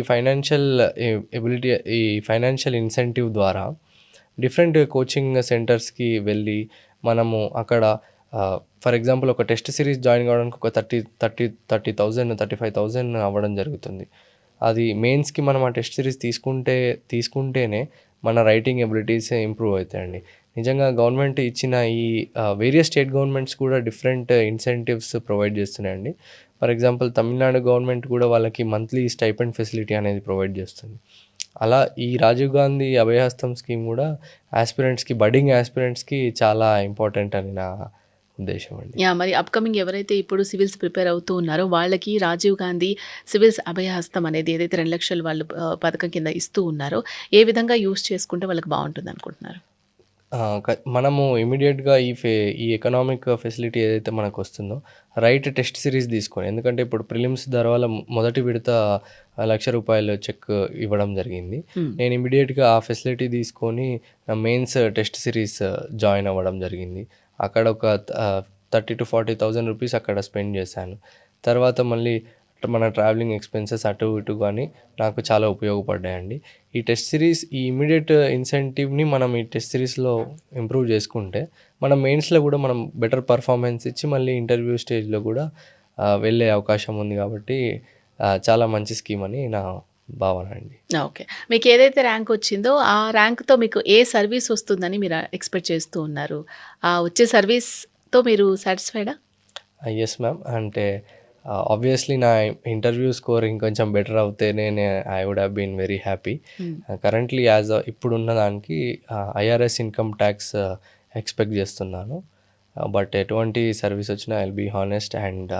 ఫైనాన్షియల్ ఇన్సెంటివ్ ద్వారా డిఫరెంట్ కోచింగ్ సెంటర్స్కి వెళ్ళి మనము అక్కడ ఫర్ ఎగ్జాంపుల్ ఒక టెస్ట్ సిరీస్ జాయిన్ కావడానికి ఒక 30,000 35,000 అవ్వడం జరుగుతుంది. అది మెయిన్స్కి మనం ఆ టెస్ట్ సిరీస్ తీసుకుంటేనే మన రైటింగ్ ఎబిలిటీస్ ఇంప్రూవ్ అవుతాయండి. నిజంగా గవర్నమెంట్ ఇచ్చిన ఈ వేరియస్ స్టేట్ గవర్నమెంట్స్ కూడా డిఫరెంట్ ఇన్సెంటివ్స్ ప్రొవైడ్ చేస్తున్నాయండి. ఫర్ ఎగ్జాంపుల్ తమిళనాడు గవర్నమెంట్ కూడా వాళ్ళకి మంత్లీ స్టైపెండ్ ఫెసిలిటీ అనేది ప్రొవైడ్ చేస్తుంది. అలా ఈ రాజీవ్ గాంధీ అభయహస్తం స్కీమ్ కూడా బడ్డింగ్ ఆస్పిరెంట్స్కి చాలా ఇంపార్టెంట్ అని నా ఉద్దేశం అండి. మరి అప్కమింగ్ ఎవరైతే ఇప్పుడు సివిల్స్ ప్రిపేర్ అవుతూ ఉన్నారో వాళ్ళకి రాజీవ్ గాంధీ సివిల్స్ అభయహస్తం అనేది ఏదైతే 2 లక్షలు వాళ్ళు పథకం కింద ఇస్తూ ఉన్నారో ఏ విధంగా యూస్ చేసుకుంటే వాళ్ళకి బాగుంటుంది అనుకుంటున్నారు? మనము ఇమీడియట్గా ఈ ఎకనామిక్ ఫెసిలిటీ ఏదైతే మనకు వస్తుందో రైట్ టెస్ట్ సిరీస్ తీసుకొని, ఎందుకంటే ఇప్పుడు ప్రిలిమ్స్ ద్వారా మొదటి విడత ₹1,00,000 చెక్ ఇవ్వడం జరిగింది. నేను ఇమీడియట్గా ఆ ఫెసిలిటీ తీసుకొని మెయిన్స్ టెస్ట్ సిరీస్ జాయిన్ అవ్వడం జరిగింది. అక్కడ ఒక 30,000 to 40,000 రూపీస్ అక్కడ స్పెండ్ చేశాను. తర్వాత మళ్ళీ మన ట్రావెలింగ్ ఎక్స్పెన్సెస్ అటు ఇటు కానీ నాకు చాలా ఉపయోగపడ్డాయండి. ఈ టెస్ట్ సిరీస్ ఈ ఇమీడియట్ ఇన్సెంటివ్ని మనం ఈ టెస్ట్ సిరీస్లో ఇంప్రూవ్ చేసుకుంటే మనం మెయిన్స్లో కూడా మనం బెటర్ పర్ఫార్మెన్స్ ఇచ్చి మళ్ళీ ఇంటర్వ్యూ స్టేజ్లో కూడా వెళ్ళే అవకాశం ఉంది. కాబట్టి చాలా మంచి స్కీమ్ అని నా భావన అండి. ఓకే. మీకు ఏదైతే ర్యాంక్ వచ్చిందో ఆ ర్యాంక్తో మీకు ఏ సర్వీస్ వస్తుందని మీరు ఎక్స్పెక్ట్ చేస్తూ ఉన్నారు? ఆ వచ్చే సర్వీస్తో మీరు సాటిస్ఫైడా? Yes ma'am. అంటే ఆబ్వియస్లీ నా ఇంటర్వ్యూ స్కోర్ ఇంకొంచెం బెటర్ అవుతేనే I would have been very happy. Currently ఇప్పుడున్న దానికి ఐఆర్ఎస్ ఇన్కమ్ ట్యాక్స్ ఎక్స్పెక్ట్ చేస్తున్నాను. బట్ ఎటువంటి సర్వీస్ వచ్చినా I will be honest and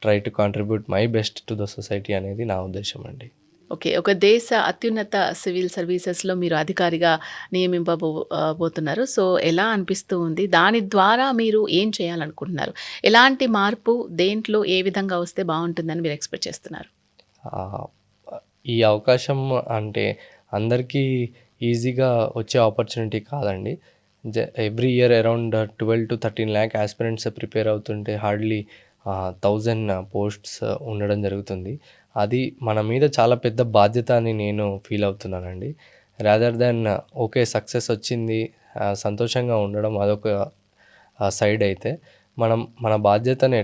try to contribute my best to the society అనేది నా ఉద్దేశం అండి. ఓకే. ఒక దేశ అత్యున్నత సివిల్ సర్వీసెస్లో మీరు అధికారిగా నియమింపబోతున్నారు. సో ఎలా అనిపిస్తూ ఉంది? దాని ద్వారా మీరు ఏం చేయాలనుకుంటున్నారు? ఎలాంటి మార్పు దేంట్లో ఏ విధంగా వస్తే బాగుంటుందని మీరు ఎక్స్పెక్ట్ చేస్తున్నారు? ఈ అవకాశం అంటే అందరికీ ఈజీగా వచ్చే ఆపర్చునిటీ కాదండి. Every year around 12 to 13 lakh aspirants prepare అవుతుంటే హార్డ్లీ 1000 పోస్ట్స్ ఉండడం జరుగుతుంది. అది మన మీద చాలా పెద్ద బాధ్యత అని నేను ఫీల్ అవుతున్నానండి. రాదర్ దెన్ ఓకే సక్సెస్ వచ్చింది సంతోషంగా ఉండడం అదొక సైడ్ అయితే, మన బాధ్యతను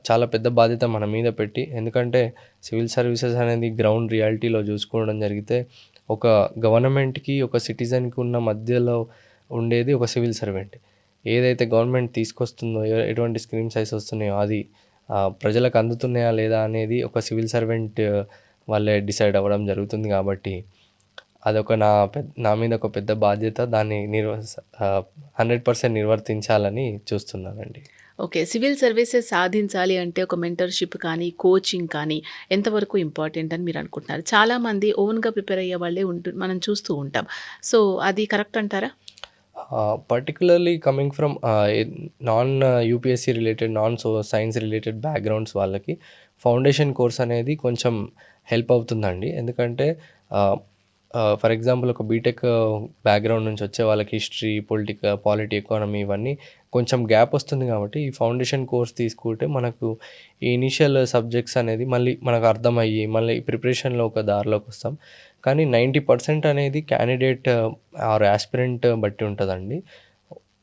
చాలా పెద్ద బాధ్యత మన మీద పెట్టి, ఎందుకంటే సివిల్ సర్వీసెస్ అనేది గ్రౌండ్ రియాలిటీలో చూసుకోవడం జరిగితే ఒక గవర్నమెంట్కి ఒక సిటిజన్కి ఉన్న మధ్యలో ఉండేది ఒక సివిల్ సర్వెంట్. ఏదైతే గవర్నమెంట్ తీసుకొస్తుందో ఎటువంటి స్కీమ్స్ అయితే వస్తున్నాయో అది ప్రజలకు అందుతున్నాయా లేదా అనేది ఒక సివిల్ సర్వెంట్ వాళ్ళే డిసైడ్ అవ్వడం జరుగుతుంది. కాబట్టి అదొక నా మీద ఒక పెద్ద బాధ్యత. దాన్ని 100% నిర్వర్తించాలని చూస్తున్నానండి. ఓకే. సివిల్ సర్వీసెస్ సాధించాలి అంటే ఒక మెంటర్షిప్ కానీ కోచింగ్ కానీ ఎంతవరకు ఇంపార్టెంట్ అని మీరు అనుకుంటున్నారు? చాలామంది ఓన్గా ప్రిపేర్ అయ్యే వాళ్ళే మనం చూస్తూ ఉంటాం. సో అది కరెక్ట్ అంటారా? Particularly coming from non UPSC related science related backgrounds వాళ్ళకి ఫౌండేషన్ కోర్స్ అనేది కొంచెం హెల్ప్ అవుతుందండి. ఎందుకంటే ఫర్ ఎగ్జాంపుల్ ఒక బీటెక్ బ్యాక్గ్రౌండ్ నుంచి వచ్చే వాళ్ళకి హిస్టరీ, పాలిటీ, ఎకానమీ ఇవన్నీ కొంచెం గ్యాప్ వస్తుంది. కాబట్టి ఈ ఫౌండేషన్ కోర్స్ తీసుకుంటే మనకు ఈ ఇనిషియల్ సబ్జెక్ట్స్ అనేది మళ్ళీ మనకు అర్థమయ్యి మళ్ళీ ప్రిపరేషన్లో ఒక దారిలోకి వస్తాం. కానీ 90% అనేది క్యాండిడేట్ ఆర్ ఆస్పిరెంట్ బట్టి ఉంటుందండి.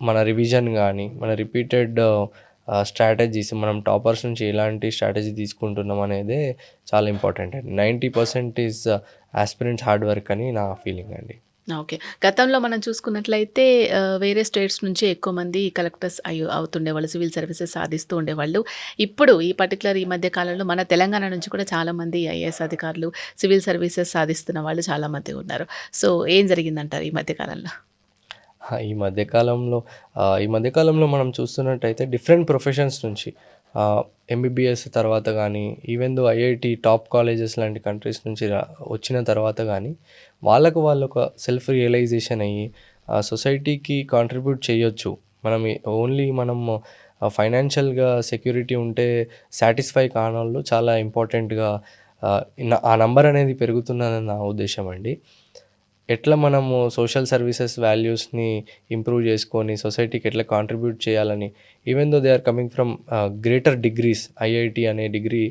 మన రివిజన్ కానీ మన రిపీటెడ్ స్ట్రాటజీస్, మనం టాపర్స్ నుంచి ఎలాంటి స్ట్రాటజీ తీసుకుంటున్నాం అనేదే చాలా ఇంపార్టెంట్ అండి. 90% ఈజ్ ఆస్పిరెంట్స్ హార్డ్ వర్క్ అని నా ఫీలింగ్ అండి. ఓకే. గతంలో మనం చూసుకున్నట్లయితే వేరే స్టేట్స్ నుంచి ఎక్కువ మంది కలెక్టర్స్ అవుతుండేవాళ్ళు, సివిల్ సర్వీసెస్ సాధిస్తూ ఉండేవాళ్ళు. ఇప్పుడు ఈ మధ్య కాలంలో మన తెలంగాణ నుంచి కూడా చాలామంది ఐఏఎస్ అధికారులు, సివిల్ సర్వీసెస్ సాధిస్తున్న వాళ్ళు చాలామంది ఉన్నారు. సో ఏం జరిగిందంటారు ఈ మధ్య కాలంలో? ఈ మధ్య కాలంలో మనం చూస్తున్నట్టయితే డిఫరెంట్ ప్రొఫెషన్స్ నుంచి ఎంబీబీఎస్ తర్వాత కానీ even though IIT top colleges లాంటి కంట్రీస్ నుంచి వచ్చిన తర్వాత కానీ వాళ్ళకు వాళ్ళు ఒక సెల్ఫ్ రియలైజేషన్ అయ్యి సొసైటీకి కాంట్రిబ్యూట్ చేయొచ్చు. మనం ఫైనాన్షియల్గా సెక్యూరిటీ ఉంటే సాటిస్ఫై కానోళ్ళు చాలా ఇంపార్టెంట్గా ఆ నంబర్ అనేది పెరుగుతున్నదని నా ఉద్దేశం అండి. ఎట్లా మనము సోషల్ సర్వీసెస్ వాల్యూస్ని ఇంప్రూవ్ చేసుకొని సొసైటీకి ఎట్లా కాంట్రిబ్యూట్ చేయాలని, even though they are coming from greater degrees, IIT అనే డిగ్రీ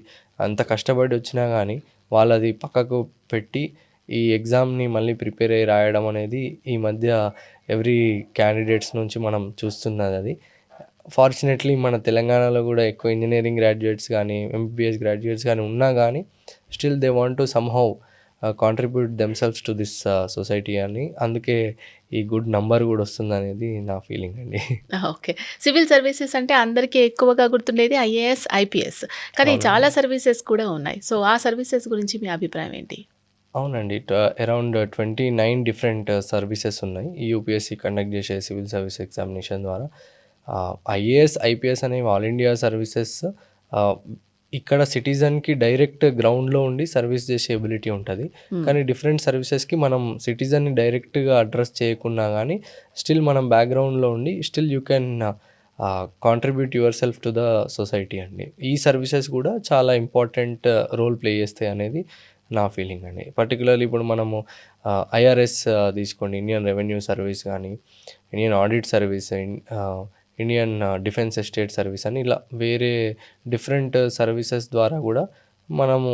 అంత కష్టపడి వచ్చినా కానీ వాళ్ళది పక్కకు పెట్టి ఈ ఎగ్జామ్ని మళ్ళీ ప్రిపేర్ అయ్యి రాయడం అనేది ఈ మధ్య ఎవ్రీ క్యాండిడేట్స్ నుంచి మనం చూస్తున్నది. అది ఫార్చునేట్లీ మన తెలంగాణలో కూడా ఎక్కువ ఇంజనీరింగ్ గ్రాడ్యుయేట్స్ కానీ ఎంబీబీఎస్ గ్రాడ్యుయేట్స్ కానీ ఉన్నా కానీ still they want to somehow contribute themselves to this society అని, అందుకే ఈ గుడ్ నంబర్ కూడా వస్తుంది అనేది నా ఫీలింగ్ అండి. ఓకే. సివిల్ సర్వీసెస్ అంటే అందరికీ ఎక్కువగా గుర్తుండేది ఐఏఎస్, ఐపీఎస్. కానీ చాలా సర్వీసెస్ కూడా ఉన్నాయి. సో ఆ సర్వీసెస్ గురించి మీ అభిప్రాయం ఏంటి? అవునండి. అరౌండ్ 29 డిఫరెంట్ సర్వీసెస్ ఉన్నాయి ఈ యూపీఎస్సీ కండక్ట్ చేసే సివిల్ సర్వీస్ ఎగ్జామినేషన్ ద్వారా. ఐఏఎస్, ఐపీఎస్ అనేవి ఆల్ ఇండియా సర్వీసెస్. ఇక్కడ సిటిజన్కి డైరెక్ట్ గ్రౌండ్లో ఉండి సర్వీస్ చేసే ఎబిలిటీ ఉంటుంది. కానీ డిఫరెంట్ సర్వీసెస్కి మనం సిటిజన్ని డైరెక్ట్గా అడ్రస్ చేయకున్నా కానీ స్టిల్ మనం బ్యాక్గ్రౌండ్లో ఉండి still you can contribute your self to the society అండి. ఈ సర్వీసెస్ కూడా చాలా ఇంపార్టెంట్ రోల్ ప్లే చేస్తాయి అనేది నా ఫీలింగ్ అండి. పర్టికులర్లీ ఇప్పుడు మనము ఐఆర్ఎస్ తీసుకోండి, ఇండియన్ రెవెన్యూ సర్వీస్ కానీ, Indian audit service, Indian defence estate service అని ఇలా వేరే డిఫరెంట్ సర్వీసెస్ ద్వారా కూడా మనము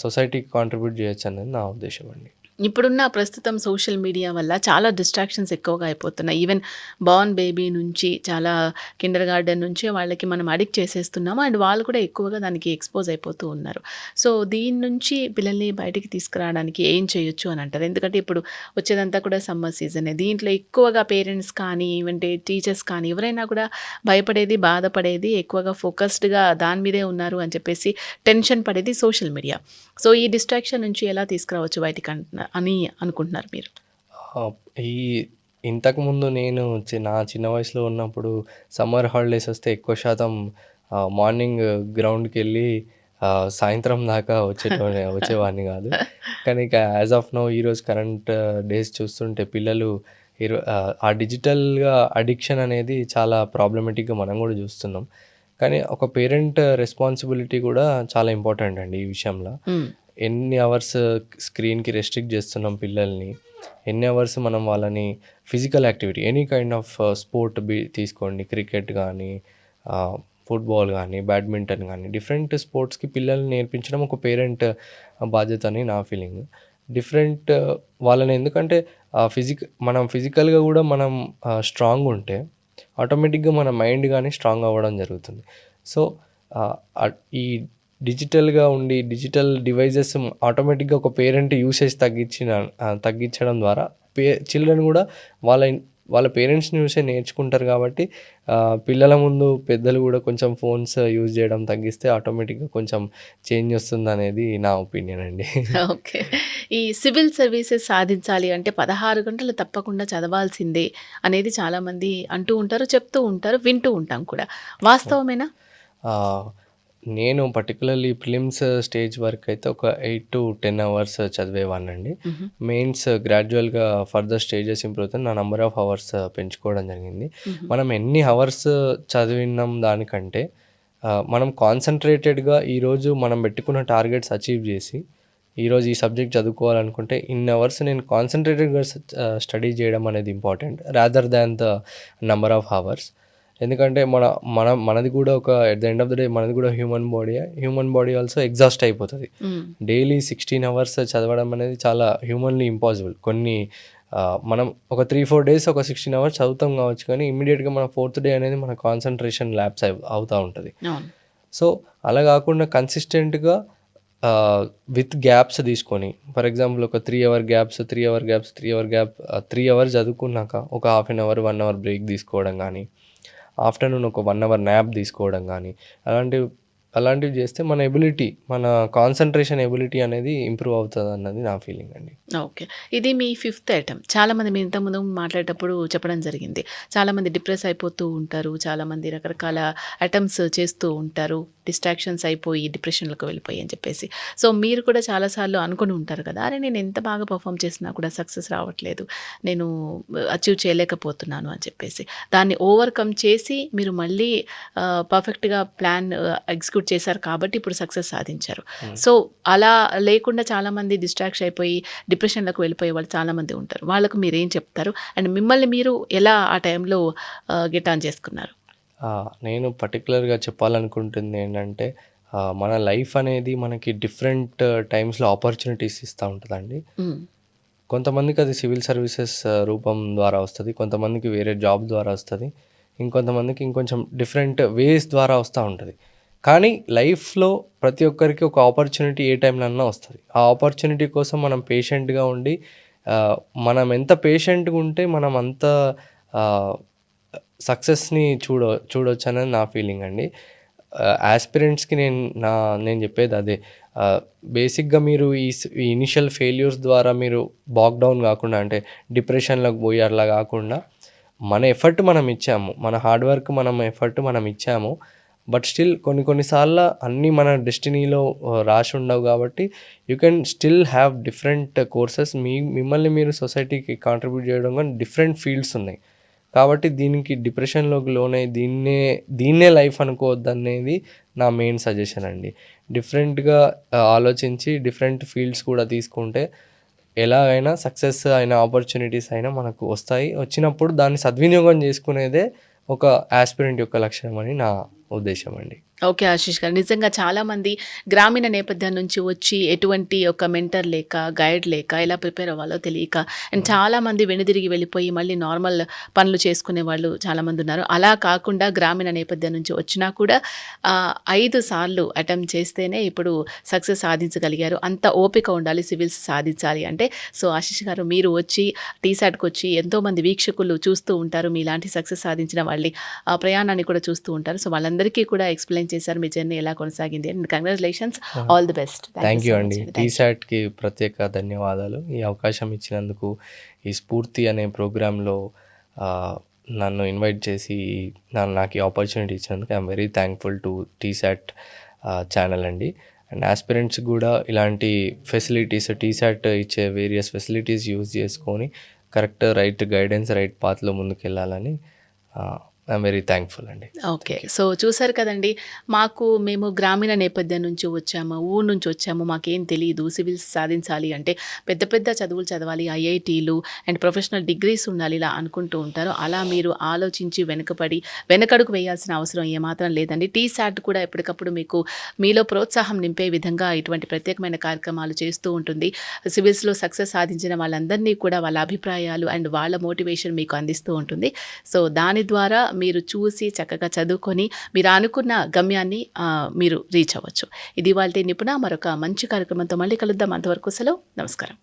సొసైటీకి కాంట్రిబ్యూట్ చేయొచ్చు అనేది నా ఉద్దేశం అండి. ఇప్పుడున్న ప్రస్తుతం సోషల్ మీడియా వల్ల చాలా డిస్ట్రాక్షన్స్ ఎక్కువగా అయిపోతున్నాయి. ఈవెన్ బార్న్ బేబీ నుంచి చాలా కిండర్ గార్డెన్ నుంచి వాళ్ళకి మనం అడిక్ట్ చేసేస్తున్నాము. అండ్ వాళ్ళు కూడా ఎక్కువగా దానికి ఎక్స్పోజ్ అయిపోతూ ఉన్నారు. సో దీని నుంచి పిల్లల్ని బయటికి తీసుకురావడానికి ఏం చేయొచ్చు అని అంటారు? ఎందుకంటే ఇప్పుడు వచ్చేదంతా కూడా సమ్మర్ సీజనే. దీంట్లో ఎక్కువగా పేరెంట్స్ కానీ ఈవెంటే టీచర్స్ కానీ ఎవరైనా కూడా భయపడేది, బాధపడేది, ఎక్కువగా ఫోకస్డ్గా దాని మీదే ఉన్నారు అని చెప్పేసి టెన్షన్ పడేది సోషల్ మీడియా. సో ఈ డిస్ట్రాక్షన్ నుంచి ఎలా తీసుకురావచ్చు బయటికి అని అనుకుంటున్నారు మీరు? ఈ ఇంతకుముందు నేను నా చిన్న వయసులో ఉన్నప్పుడు సమ్మర్ హాలిడేస్ వస్తే ఎక్కువ శాతం మార్నింగ్ గ్రౌండ్కి వెళ్ళి సాయంత్రం దాకా వచ్చేవాడిని కాదు. కానీ ఇక యాజ్ ఆఫ్ నౌ ఈరోజు కరెంట్ డేస్ చూస్తుంటే పిల్లలు ఆ డిజిటల్గా అడిక్షన్ అనేది చాలా ప్రాబ్లమేటిక్గా మనం కూడా చూస్తున్నాం. కానీ ఒక పేరెంట్ రెస్పాన్సిబిలిటీ కూడా చాలా ఇంపార్టెంట్ అండి ఈ విషయంలో. ఎన్ని అవర్స్ స్క్రీన్కి రెస్ట్రిక్ట్ చేస్తున్నాం పిల్లల్ని, ఎన్ని అవర్స్ మనం వాళ్ళని physical activity any kind of sport తీసుకోండి, క్రికెట్ కానీ, ఫుట్బాల్ కానీ, బ్యాడ్మింటన్ కానీ, డిఫరెంట్ స్పోర్ట్స్కి పిల్లల్ని నేర్పించడం ఒక పేరెంట్ బాధ్యత అని నా ఫీలింగ్. డిఫరెంట్ వాళ్ళని ఎందుకంటే మనం ఫిజికల్గా కూడా మనం స్ట్రాంగ్ ఉంటే ఆటోమేటిక్గా మన మైండ్ కానీ స్ట్రాంగ్ అవ్వడం జరుగుతుంది. సో ఈ డిజిటల్గా ఉండి డిజిటల్ డివైజెస్ ఆటోమేటిక్గా ఒక పేరెంట్ యూసేజ్ తగ్గించడం ద్వారా చిల్డ్రన్ కూడా వాళ్ళ పేరెంట్స్ని చూసే నేర్చుకుంటారు. కాబట్టి పిల్లల ముందు పెద్దలు కూడా కొంచెం ఫోన్స్ యూజ్ చేయడం తగ్గిస్తే ఆటోమేటిక్గా కొంచెం చేంజ్ వస్తుంది అనేది నా ఒపీనియన్ అండి. ఓకే. ఈ సివిల్ సర్వీసెస్ సాధించాలి అంటే 16 గంటలు తప్పకుండా చదవాల్సిందే అనేది చాలామంది అంటూ ఉంటారు, చెప్తూ ఉంటారు, వింటూ ఉంటాం కూడా. వాస్తవమేనా? నేను పర్టికులర్లీ ప్రిలిమ్స్ స్టేజ్ వరకు అయితే ఒక 8 to 10 అవర్స్ చదివేవాడినండి. మెయిన్స్ గ్రాడ్యువల్గా ఫర్దర్ స్టేజెస్ ఇంప్రూవ్ అవుతుంది, నా నెంబర్ ఆఫ్ అవర్స్ పెంచుకోవడం జరిగింది. మనం ఎన్ని అవర్స్ చదివినాం దానికంటే మనం కాన్సన్ట్రేటెడ్గా ఈరోజు మనం పెట్టుకున్న టార్గెట్స్ అచీవ్ చేసి ఈరోజు ఈ సబ్జెక్ట్ చదువుకోవాలనుకుంటే ఇన్ని అవర్స్ నేను కాన్సన్ట్రేటెడ్గా స్టడీ చేయడం అనేది important rather than the number of hours. ఎందుకంటే మనది కూడా ఒక at the end of the day మనది కూడా హ్యూమన్ బాడీ ఆల్సో ఎగ్జాస్ట్ అయిపోతుంది. డైలీ 16 అవర్స్ చదవడం అనేది చాలా హ్యూమన్లీ ఇంపాసిబుల్. మనం ఒక 3-4 డేస్ ఒక 16 అవర్స్ చదువుతాం కావచ్చు, కానీ ఇమ్మీడియట్గా మన 4th డే అనేది మన కాన్సన్ట్రేషన్ ల్యాప్స్ అవుతూ ఉంటుంది. సో అలా కాకుండా కన్సిస్టెంట్గా విత్ గ్యాప్స్ తీసుకొని, ఫర్ ఎగ్జాంపుల్ ఒక 3 hour గ్యాప్స్ 3 hours చదువుకున్నాక ఒక 1/2 hour 1 hour బ్రేక్ తీసుకోవడం కానీ, ఆఫ్టర్నూన్ ఒక 1 hour న్యాప్ తీసుకోవడం కానీ, అలాంటి అలాంటివి చేస్తే మన ఎబిలిటీ, మన కాన్సంట్రేషన్ ఎబిలిటీ అనేది ఇంప్రూవ్ అవుతుంది అన్నది నా ఫీలింగ్ అండి. ఓకే. ఇది మీ ఫిఫ్త్ ఐటెమ్. చాలామంది మీరు ఇంతకుముందు మాట్లాడేటప్పుడు చెప్పడం జరిగింది. చాలామంది డిప్రెస్ అయిపోతూ ఉంటారు. చాలామంది రకరకాల అటెంప్ట్స్ చేస్తూ ఉంటారు. డిస్ట్రాక్షన్స్ అయిపోయి డిప్రెషన్‌లోకి వెళ్ళిపోయి అని చెప్పేసి. సో, మీరు కూడా చాలా సార్లు అనుకుని ఉంటారు కదా! అరే! నేను ఎంత బాగా పర్ఫార్మ్ చేసినా కూడా సక్సెస్ రావట్లేదు. నేను అచీవ్ చేయలేకపోతున్నాను అని చెప్పేసి. దాన్ని ఓవర్‌కమ్ చేసి మీరు మళ్ళీ పర్ఫెక్ట్‌గా ప్లాన్ ఎగ్జిక్యూట్ చేశారు కాబట్టి ఇప్పుడు సక్సెస్ సాధించారు. సో, అలా లేకుండా చాలామంది డిస్ట్రాక్ట్ అయిపోయి డిప్రెషన్‌లోకి వెళ్ళిపోయే వాళ్ళు చాలామంది ఉంటారు. వాళ్ళకు మీరేం చెప్తారు? అండ్ మిమ్మల్ని మీరు ఎలా ఆ టైంలో గెట్ ఆన్ చేసుకున్నారు? నేను పర్టిక్యులర్‌గా చెప్పాలనుకుంటుంది ఏంటంటే మన లైఫ్ అనేది మనకి డిఫరెంట్ టైమ్స్‌లో ఆపర్చునిటీస్ ఇస్తా ఉంటదండి. హ్మ్. కొంతమందికి అది సివిల్ సర్వీసెస్ రూపం ద్వారా వస్తది. కొంతమందికి వేరే జాబ్ ద్వారా వస్తది. ఇంకొంతమందికి ఇంకొంచెం డిఫరెంట్ వేస్ ద్వారా వస్తా ఉంటది. కానీ లైఫ్‌లో ప్రతి ఒక్కరికి ఒక ఆపర్చునిటీ ఏ టైంలో అన్నా వస్తది. ఆ ఆపర్చునిటీ కోసం మనం పేషెంట్‌గా ఉండి మనం ఎంత పేషెంట్‌గా ఉంటే మనం అంత ఆహ్, సక్సెస్‌ని చూడొచ్చనేది నా ఫీలింగ్ అండి. యాస్పిరెంట్స్‌కి నేను చెప్పేది అదే. బేసిక్‌గా మీరు ఈ ఇనిషియల్ ఫెయిల్యూర్స్ ద్వారా మీరు బాక్ డౌన్ కాకుండా, అంటే డిప్రెషన్‌లోకి పోయి అట్లా కాకుండా, మన ఎఫర్ట్ మనం ఇచ్చాము. మన హార్డ్ వర్క్, ఎఫర్ట్ మనం ఇచ్చాము. బట్ స్టిల్ కొన్ని సార్లు అన్నీ మన డెస్టినీలో రాసి ఉండవు కాబట్టి you can still have different courses. మిమ్మల్ని మీరు సొసైటీకి కాంట్రిబ్యూట్ చేయడం కానీ డిఫరెంట్ ఫీల్డ్స్ ఉన్నాయి. కాబట్టి దీనికి డిప్రెషన్‌లోకి లోనై దీన్నే లైఫ్ అనుకోవద్దనేది నా మెయిన్ సజెషన్ అండి. డిఫరెంట్‌గా ఆలోచించి డిఫరెంట్ ఫీల్డ్స్ కూడా తీసుకుంటే ఎలాగైనా సక్సెస్ అయిన ఆపర్చునిటీస్ అయినా మనకు వస్తాయి. వచ్చినప్పుడు దాన్ని సద్వినియోగం చేసుకునేదే ఒక యాస్పిరెంట్ యొక్క లక్షణం అని నా ఉద్దేశం అండి. ఓకే ఆశీష్ గారు. నిజంగా చాలామంది గ్రామీణ నేపథ్యం నుంచి వచ్చి ఎటువంటి ఒక మెంటర్ లేక, గైడ్ లేక ఎలా ప్రిపేర్ అవ్వాలో తెలియక అండ్ చాలామంది వెనుదిరిగి వెళ్ళిపోయి మళ్ళీ నార్మల్ పనులు చేసుకునే వాళ్ళు చాలామంది ఉన్నారు. అలా కాకుండా గ్రామీణ నేపథ్యం నుంచి వచ్చినా కూడా 5 సార్లు అటెంప్ట్ చేస్తేనే ఇప్పుడు సక్సెస్ సాధించగలిగారు. అంత ఓపిక ఉండాలి సివిల్స్ సాధించాలి అంటే. సో, ఆశీష్ గారు మీరు వచ్చి టీసాట్‌కి వచ్చి ఎంతోమంది వీక్షకులు చూస్తూ ఉంటారు. మీలాంటి సక్సెస్ సాధించిన వాళ్ళ ప్రయాణాన్ని కూడా చూస్తూ ఉంటారు. సో, వాళ్ళందరికీ కూడా ఎక్స్‌ప్లెయిన్ చేశారు మీ జర్నీ ఎలా కొనసాగింది and congratulations. All the best. Thank you అండి. టీసాట్‌కి ప్రత్యేక ధన్యవాదాలు. ఈ అవకాశం ఇచ్చినందుకు, ఈ స్ఫూర్తి అనే ప్రోగ్రాంలో నన్ను ఇన్వైట్ చేసి నాకు ఈ ఆపర్చునిటీ ఇచ్చినందుకు I'm very thankful to TSAT channel అండి. అండ్ ఆస్పిరెంట్స్ కూడా ఇలాంటి ఫెసిలిటీస్, టీసాట్ ఇచ్చే వేరియస్ ఫెసిలిటీస్ యూజ్ చేసుకొని కరెక్ట్ రైట్ గైడెన్స్, రైట్ పాత్లో ముందుకెళ్ళాలని ఐఎమ్ వెరీ థ్యాంక్ఫుల్ అండి. ఓకే. సో, చూసారు కదండి. మేము గ్రామీణ నేపథ్యం నుంచి వచ్చాము, ఊరు నుంచి వచ్చాము, మాకేం తెలీదు, సివిల్స్ సాధించాలి అంటే పెద్ద పెద్ద చదువులు చదవాలి, ఐఐటీలు అండ్ ప్రొఫెషనల్ డిగ్రీస్ ఉండాలి ఇలా అనుకుంటూ ఉంటారు. అలా మీరు ఆలోచించి వెనకడుగు వేయాల్సిన అవసరం ఏమాత్రం లేదండి. టీసాట్ కూడా ఎప్పటికప్పుడు మీలో ప్రోత్సాహం నింపే విధంగా ఇటువంటి ప్రత్యేకమైన కార్యక్రమాలు చేస్తూ ఉంటుంది. సివిల్స్లో సక్సెస్ సాధించిన వాళ్ళందరినీ కూడా వాళ్ళ అభిప్రాయాలు అండ్ వాళ్ళ మోటివేషన్ మీకు అందిస్తూ ఉంటుంది. సో, దాని ద్వారా మీరు చూసి చక్కగా చదువుకొని మీరు అనుకున్న గమ్యాన్ని మీరు రీచ్ అవ్వచ్చు. ఇది ఇవాల్టి నిపుణ. మరొక మంచి కార్యక్రమంతో మళ్ళీ కలుద్దాం. అంతవరకు సెలవు. నమస్కారం.